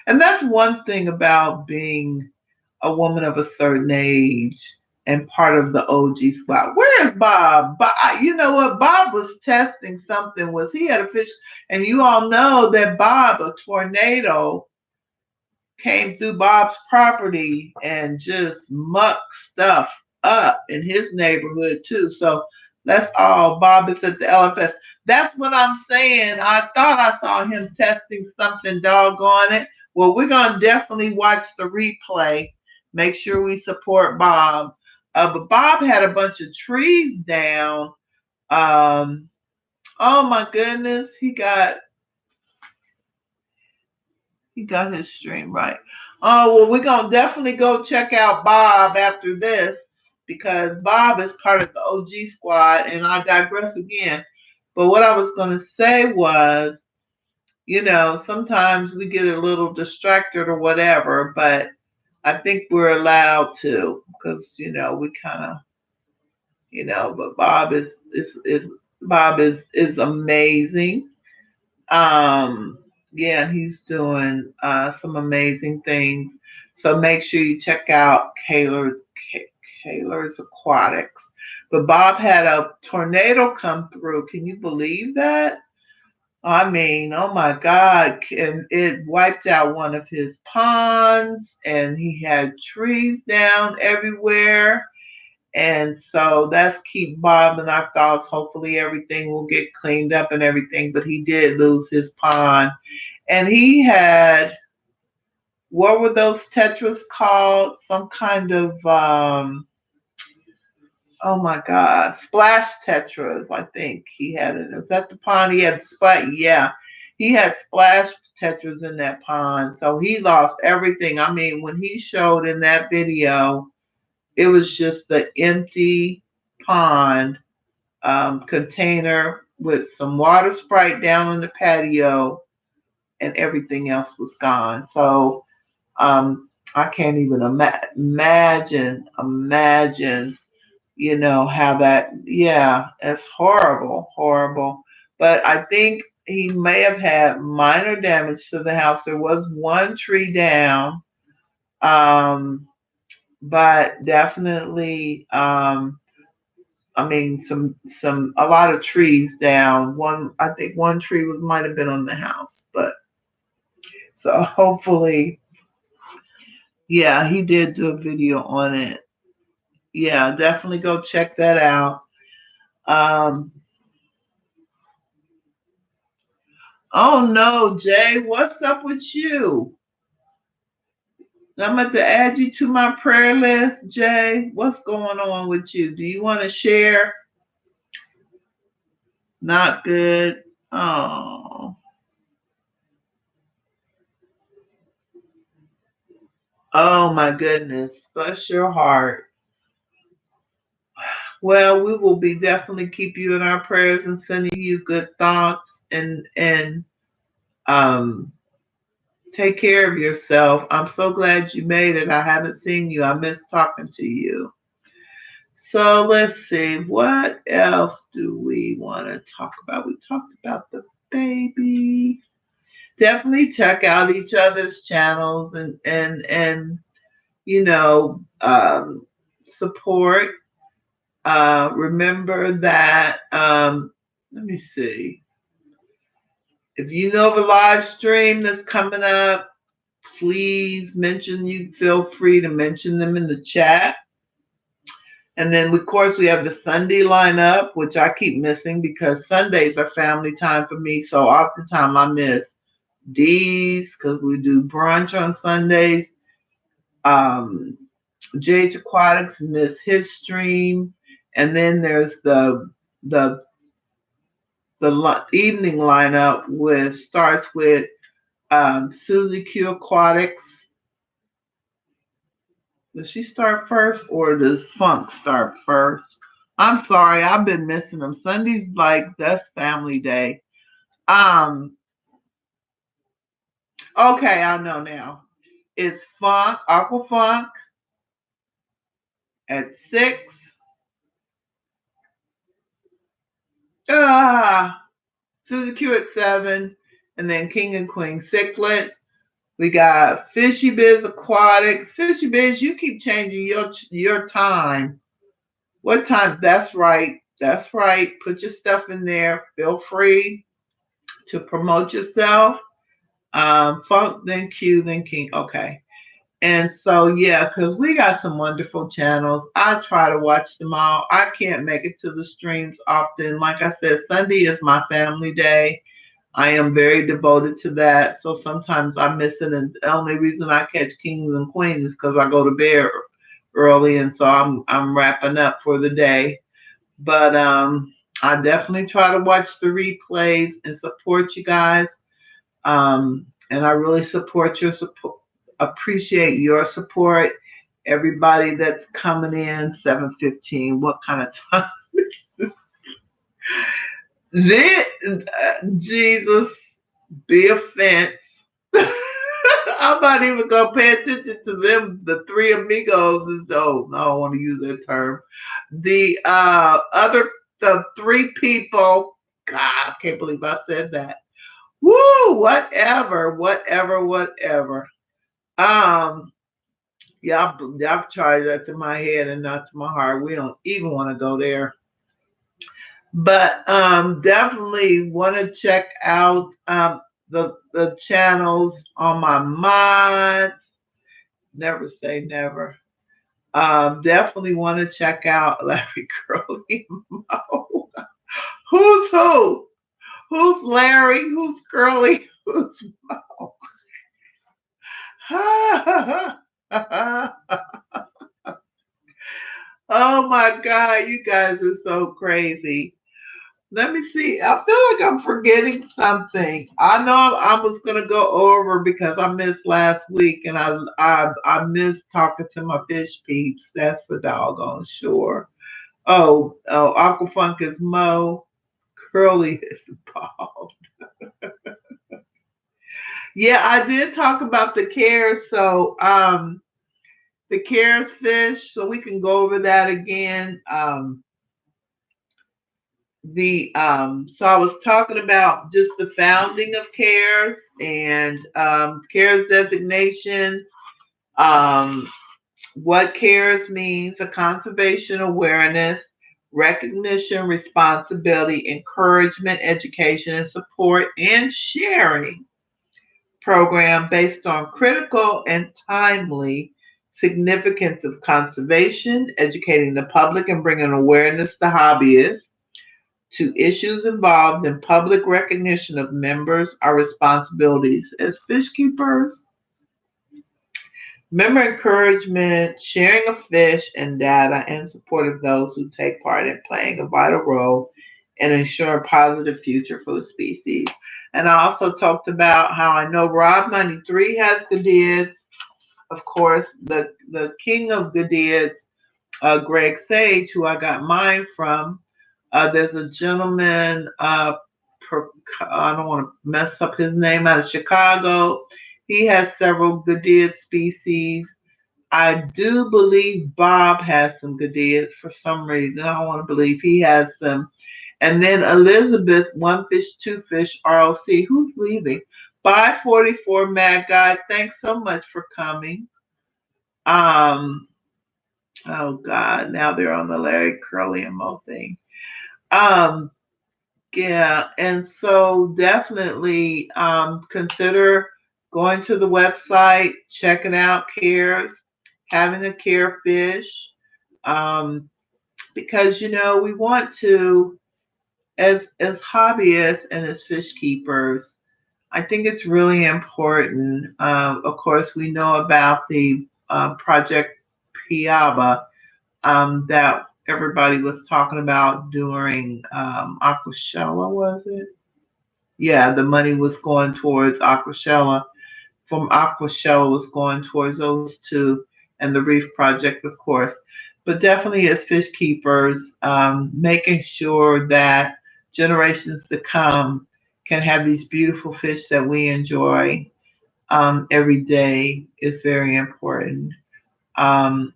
And that's one thing about being a woman of a certain age and part of the OG squad. Where is Bob? You know what? Bob was testing something. Was he had a fish? And you all know that Bob, a tornado, came through Bob's property and just mucked stuff up in his neighborhood too. So that's all. Bob is at the LFS. That's what I'm saying. I thought I saw him testing something, doggone it. Well, we're gonna definitely watch the replay. Make sure we support Bob. But Bob had a bunch of trees down. Um, oh my goodness, he got his stream right. Oh, well, we're going to definitely go check out Bob after this because Bob is part of the OG squad, and I digress again. But what I was going to say was, sometimes we get a little distracted or whatever, but I think we're allowed to because, we kind of, but Bob is amazing. Yeah, he's doing some amazing things. So make sure you check out Kaler's Aquatics. But Bob had a tornado come through. Can you believe that? I mean, oh my God. And it wiped out one of his ponds, and he had trees down everywhere. And so that's keep Bob in our thoughts. Hopefully everything will get cleaned up and everything. But he did lose his pond. And he had, what were those tetras called? Some kind of oh my God, splash tetras, I think he had it. Was that the pond? He had splash, yeah. He had splash tetras in that pond. So he lost everything. I mean, when he showed in that video, it was just the empty pond container with some water Sprite down on the patio, and everything else was gone. So I can't even imagine, how that, yeah, it's horrible, horrible. But I think he may have had minor damage to the house. There was one tree down, um, but definitely, I mean, a lot of trees down. I think one tree might have been on the house, but so hopefully, yeah, he did do a video on it. Yeah, definitely go check that out. Um, oh no, Jay, what's up with you? I'm about to add you to my prayer list, Jay. What's going on with you? Do you want to share? Not good. Oh, oh my goodness. Bless your heart. Well, we will be definitely keep you in our prayers and sending you good thoughts and um take care of yourself. I'm so glad you made it. I haven't seen you. I miss talking to you. So let's see. What else do we want to talk about? We talked about the baby. Definitely check out each other's channels and support. Remember that. Let me see. If you know of a live stream that's coming up, please mention. You feel free to mention them in the chat. And then, of course, we have the Sunday lineup, which I keep missing because Sundays are family time for me. So oftentimes I miss these because we do brunch on Sundays. Um, Jage Aquatics miss his stream, and then there's the evening lineup with starts with Susie Q Aquatics. Does she start first or does Funk start first? I'm sorry, I've been missing them. Sunday's like that's family day. Um, okay, I know now. It's Funk, Aqua Funk at 6. Ah, Suzy Q at 7, and then King and Queen Cichlids. We got Fishy Biz Aquatics. Fishy Biz, you keep changing your time. What time? That's right. That's right. Put your stuff in there. Feel free to promote yourself. Funk, then Q, then King. Okay. And so, yeah, because we got some wonderful channels. I try to watch them all. I can't make it to the streams often. Like I said, Sunday is my family day. I am very devoted to that. So sometimes I miss it. And the only reason I catch Kings and Queens is because I go to bed early. And so I'm wrapping up for the day. But I definitely try to watch the replays and support you guys. And I really support your support, appreciate your support. Everybody that's coming in, 7:15. What kind of time? Then, Jesus, be offense. I'm not even gonna pay attention to them. The three amigos is oh, I don't want to use that term. The three people. God, I can't believe I said that. Woo, whatever. Um, y'all charge that to my head and not to my heart. We don't even want to go there. But definitely want to check out the channels on my mods. Never say never. Definitely want to check out Larry Curly Mo. Who's who? Who's Larry? Who's Curly? Who's Mo? Oh my God, you guys are so crazy. Let me see. I feel like I'm forgetting something. I know I was gonna go over because I missed last week, and I missed talking to my fish peeps. That's for doggone sure. Oh, Aquafunk is Mo. Curly is Paul. Yeah, I did talk about the cares. So the cares fish. So we can go over that again. The so I was talking about just the founding of CARES and CARES designation, um, what CARES means, a conservation awareness, recognition, responsibility, encouragement, education, and support and sharing program based on critical and timely significance of conservation, educating the public and bringing awareness to hobbyists to issues involved in public recognition of members, our responsibilities as fish keepers, member encouragement, sharing of fish and data, and support of those who take part in playing a vital role in ensuring a positive future for the species. And I also talked about how I know Rob 93 has Gadids. Of course, the king of Gadids, Greg Sage, who I got mine from. There's a gentleman, I don't want to mess up his name, out of Chicago. He has several Gadiid species. I do believe Bob has some Gadids for some reason. I want to believe he has some. And then Elizabeth, One Fish, Two Fish, RLC, who's leaving. Bye 44 Mad Guy. Thanks so much for coming. Um, oh God, now they're on the Larry Curly and Mo thing. Um, Yeah, and so definitely consider going to the website, checking out cares, having a care fish, um, because we want to, as hobbyists and as fish keepers, I think it's really important. Of course, we know about the Project Piaba that everybody was talking about during Aquashella, was it? Yeah, the money was going towards Aquashella. From Aquashella was going towards those two, and the Reef Project, of course. But definitely, as fish keepers, making sure that generations to come can have these beautiful fish that we enjoy every day is very important.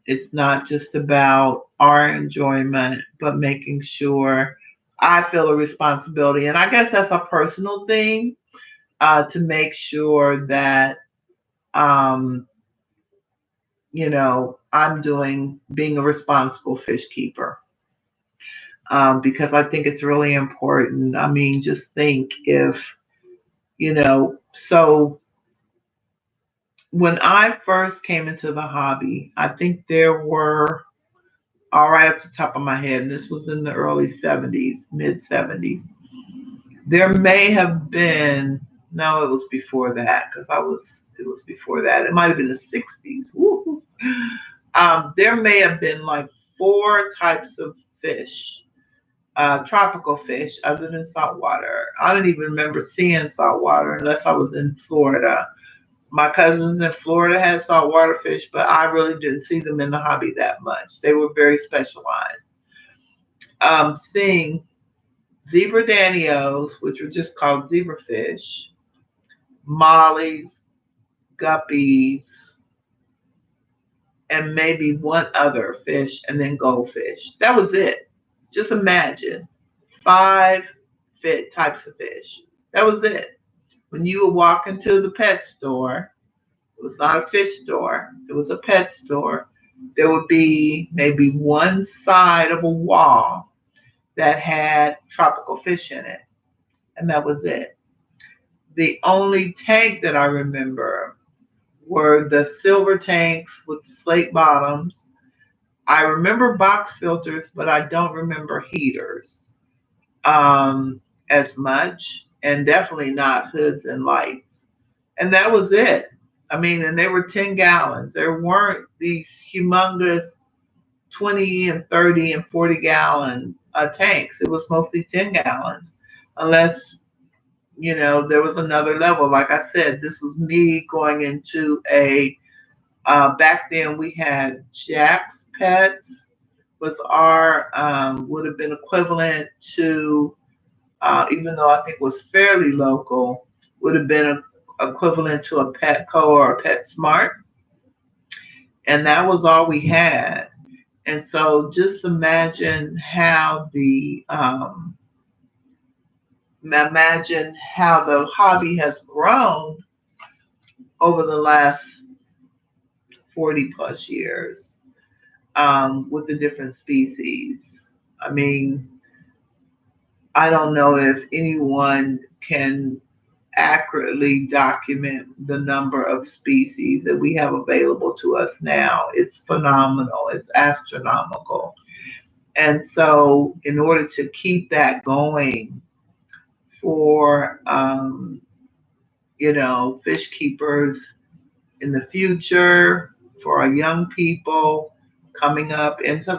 It's not just about our enjoyment, but making sure I feel a responsibility. And I guess that's a personal thing to make sure that, um, I'm being a responsible fish keeper because I think it's really important. I mean, just think if, so when I first came into the hobby, I think there were, all right off the top of my head, and this was in the early 70s, mid 70s. There may have been, no, it was before that because it was before that. It might have been the 60s. Woo. There may have been like four types of fish, tropical fish, other than saltwater. I don't even remember seeing saltwater unless I was in Florida. My cousins in Florida had saltwater fish, but I really didn't see them in the hobby that much. They were very specialized. Seeing zebra danios, which were just called zebrafish, mollies, guppies, and maybe one other fish, and then goldfish. That was it. Just imagine five fit types of fish. That was it. When you would walk into the pet store, it was not a fish store, it was a pet store. There would be maybe one side of a wall that had tropical fish in it, and that was it. The only tank that I remember were the silver tanks with the slate bottoms. I remember box filters, but I don't remember heaters as much, and definitely not hoods and lights. And that was it. I mean, and they were 10 gallons. There weren't these humongous 20 and 30 and 40 gallon tanks. It was mostly 10 gallons, unless, there was another level. Like I said, this was me going into back then we had Jack's Pets was our, would have been equivalent to, even though I think was fairly local, would have been equivalent to a Petco or a PetSmart. And that was all we had. And so just imagine how the hobby has grown over the last 40 plus years, with the different species. I mean, I don't know if anyone can accurately document the number of species that we have available to us now. It's phenomenal, it's astronomical. And so, in order to keep that going for, fish keepers in the future, for our young people coming into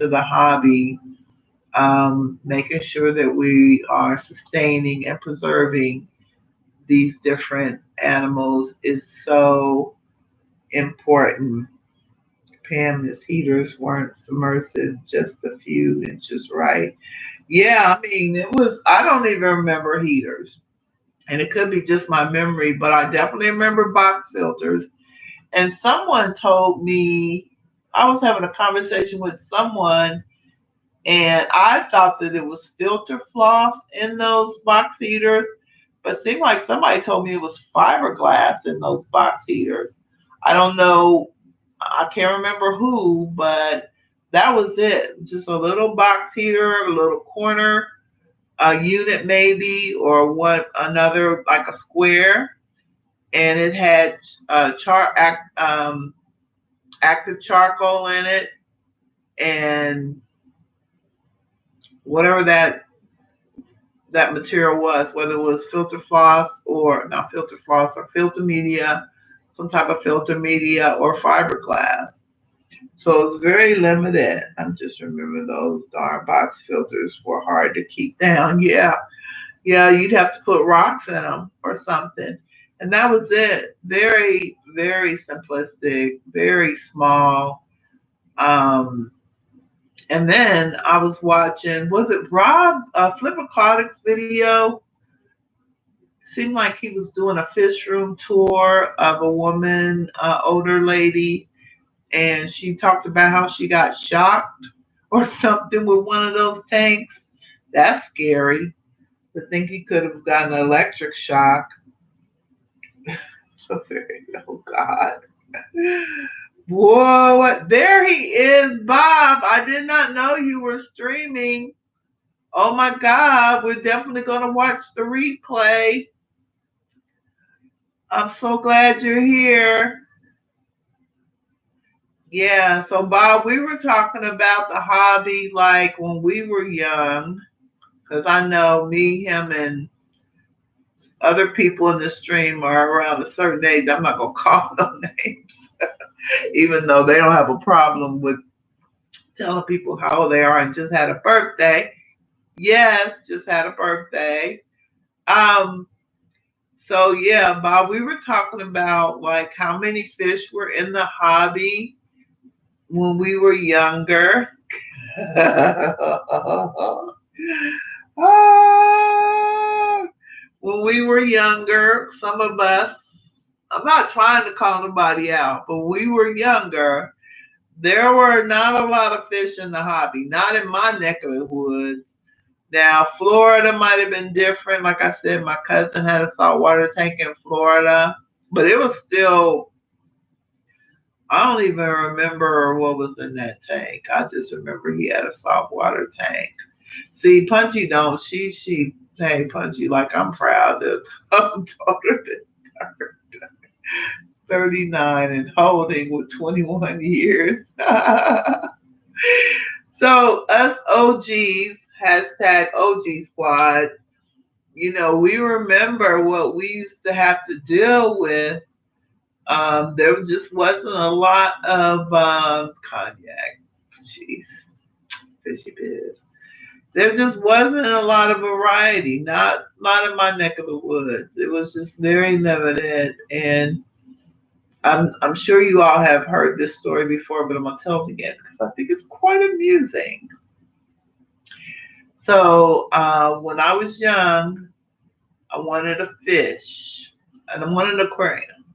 the hobby, making sure that we are sustaining and preserving these different animals is so important. Pam, his heaters weren't submersive, just a few inches, right? Yeah, I mean, I don't even remember heaters. And it could be just my memory, but I definitely remember box filters. And someone told me, I was having a conversation with someone, and I thought that it was filter floss in those box heaters, but it seemed like somebody told me it was fiberglass in those box heaters. I don't know, I can't remember who, but that was it. Just a little box heater, a little corner, a unit maybe, or what another like a square, and it had active charcoal in it, and whatever that material was, whether it was filter floss or not filter floss or filter media, some type of filter media or fiberglass. So it's very limited. I just remember those darn box filters were hard to keep down. Yeah. Yeah, you'd have to put rocks in them or something. And that was it. Very, very simplistic, very small. Um, and then I was watching, was it Rob Flip Aquatics video? Seemed like he was doing a fish room tour of a woman, older lady, and she talked about how she got shocked or something with one of those tanks. That's scary to think he could have gotten an electric shock. So oh God. Whoa, there he is, Bob. I did not know you were streaming. Oh my God, we're definitely going to watch the replay. I'm so glad you're here. Yeah, so Bob, we were talking about the hobby like when we were young, because I know me, him, and other people in the stream are around a certain age. I'm not going to call no names, even though they don't have a problem with telling people how old they are and just had a birthday. Yes, just had a birthday. Um, so yeah, Bob, we were talking about like how many fish were in the hobby when we were younger. When we were younger, some of us, I'm not trying to call nobody out, but when we were younger, there were not a lot of fish in the hobby, not in my neck of the woods. Now, Florida might have been different. Like I said, my cousin had a saltwater tank in Florida, but it was still, I don't even remember what was in that tank. I just remember he had a saltwater tank. See, Punchy don't, hey, Punchy, like I'm proud of daughter that turned 39 and holding with 21 years. So us OGs, hashtag OG squad, we remember what we used to have to deal with. There just wasn't a lot of cognac. Jeez, fishy biz. there just wasn't a lot of variety, not in my neck of the woods. It was just very limited, and I'm sure you all have heard this story before, but I'm gonna tell it again because I think it's quite amusing. So when I was young, I wanted a fish, and I wanted an aquarium.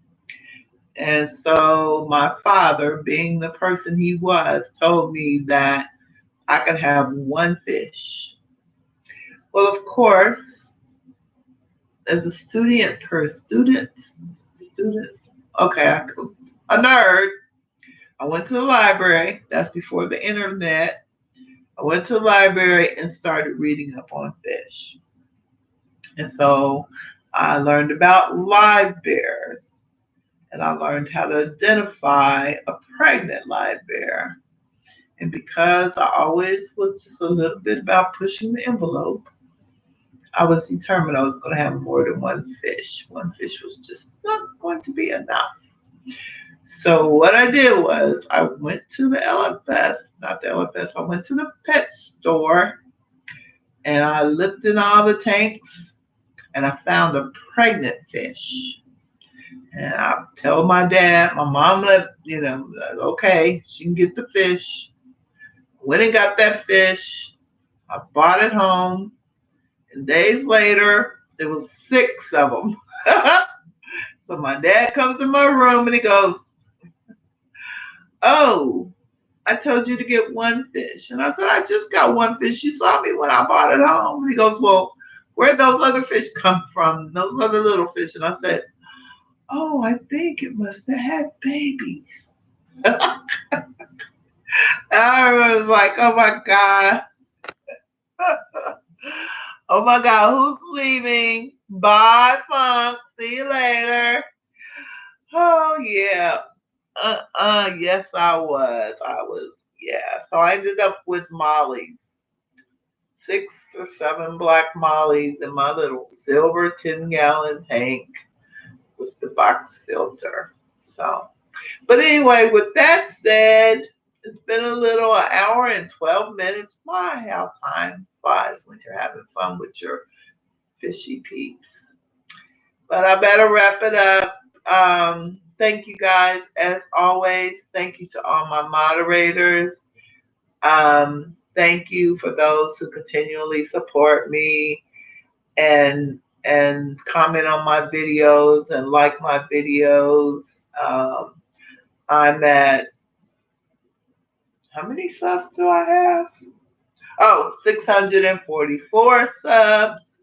And so my father, being the person he was, told me that I could have one fish. Well, of course, as a students. Okay, a nerd. I went to the library. That's before the internet. I went to the library and started reading up on fish. And so I learned about live bears, and I learned how to identify a pregnant live bear. And because I always was just a little bit about pushing the envelope, I was determined I was going to have more than one fish. One fish was just not going to be enough. So what I did was I went to the LFS, not the LFS, I went to the pet store and I looked in all the tanks and I found a pregnant fish. And I told my dad, my mom okay, she can get the fish. Went and got that fish. I brought it home. And days later, there was six of them. So my dad comes in my room and he goes, "Oh, I told you to get one fish." And I said, "I just got one fish. You saw me when I brought it home." And he goes, "Well, where'd those other fish come from? Those other little fish?" And I said, "Oh, I think it must have had babies." I was like, "Oh my God." Oh my God, who's leaving? Bye, Funk. See you later. Oh yeah. Yes, I was. Yeah. So I ended up with Molly's. 6 or 7 black Mollies in my little silver 10-gallon tank with the box filter. So, but anyway, with that said, it's been a little an hour and 12 minutes. My, how time flies when you're having fun with your fishy peeps. But I better wrap it up. Thank you guys as always. Thank you to all my moderators. Thank you for those who continually support me and comment on my videos and like my videos. I'm at, how many subs do I have? Oh, 644 subs.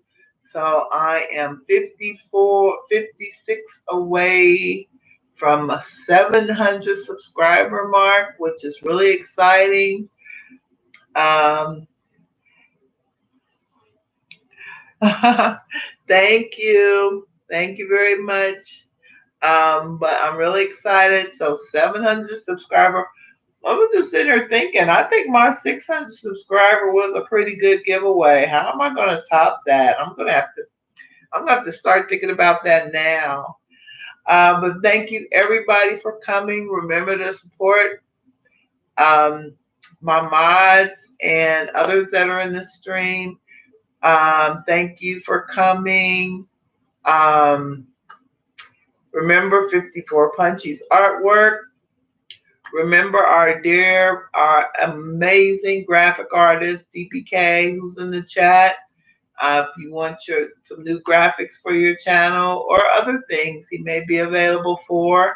So I am 56 away from a 700 subscriber mark, which is really exciting. Um, thank you. Thank you very much. But I'm really excited. So 700 subscriber. I was just sitting here thinking, I think my 600 subscriber was a pretty good giveaway. How am I going to top that? I'm gonna have to start thinking about that now. But thank you everybody for coming. Remember to support um, my mods and others that are in the stream. Thank you for coming. Um, remember 54 Punchy's artwork. Remember our amazing graphic artist, DPK, who's in the chat. If you want some new graphics for your channel or other things he may be available for,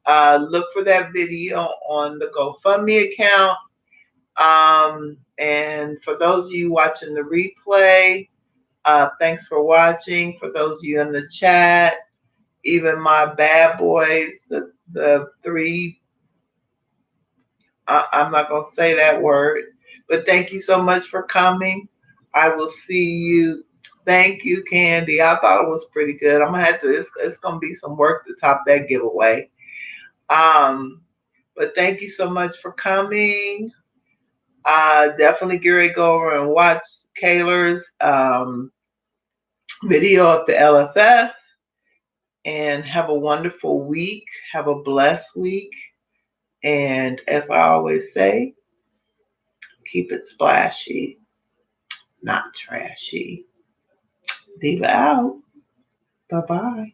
look for that video on the GoFundMe account. And for those of you watching the replay, thanks for watching. For those of you in the chat, even my bad boys, the three, I'm not going to say that word, but thank you so much for coming. I will see you. Thank you, Candy. I thought it was pretty good. I'm gonna have to. It's gonna be some work to top that giveaway. But thank you so much for coming. Definitely, Gary, go over and watch Kayla's video of the LFS. And have a wonderful week. Have a blessed week. And as I always say, keep it splashy. not trashy. Diva out. Bye bye.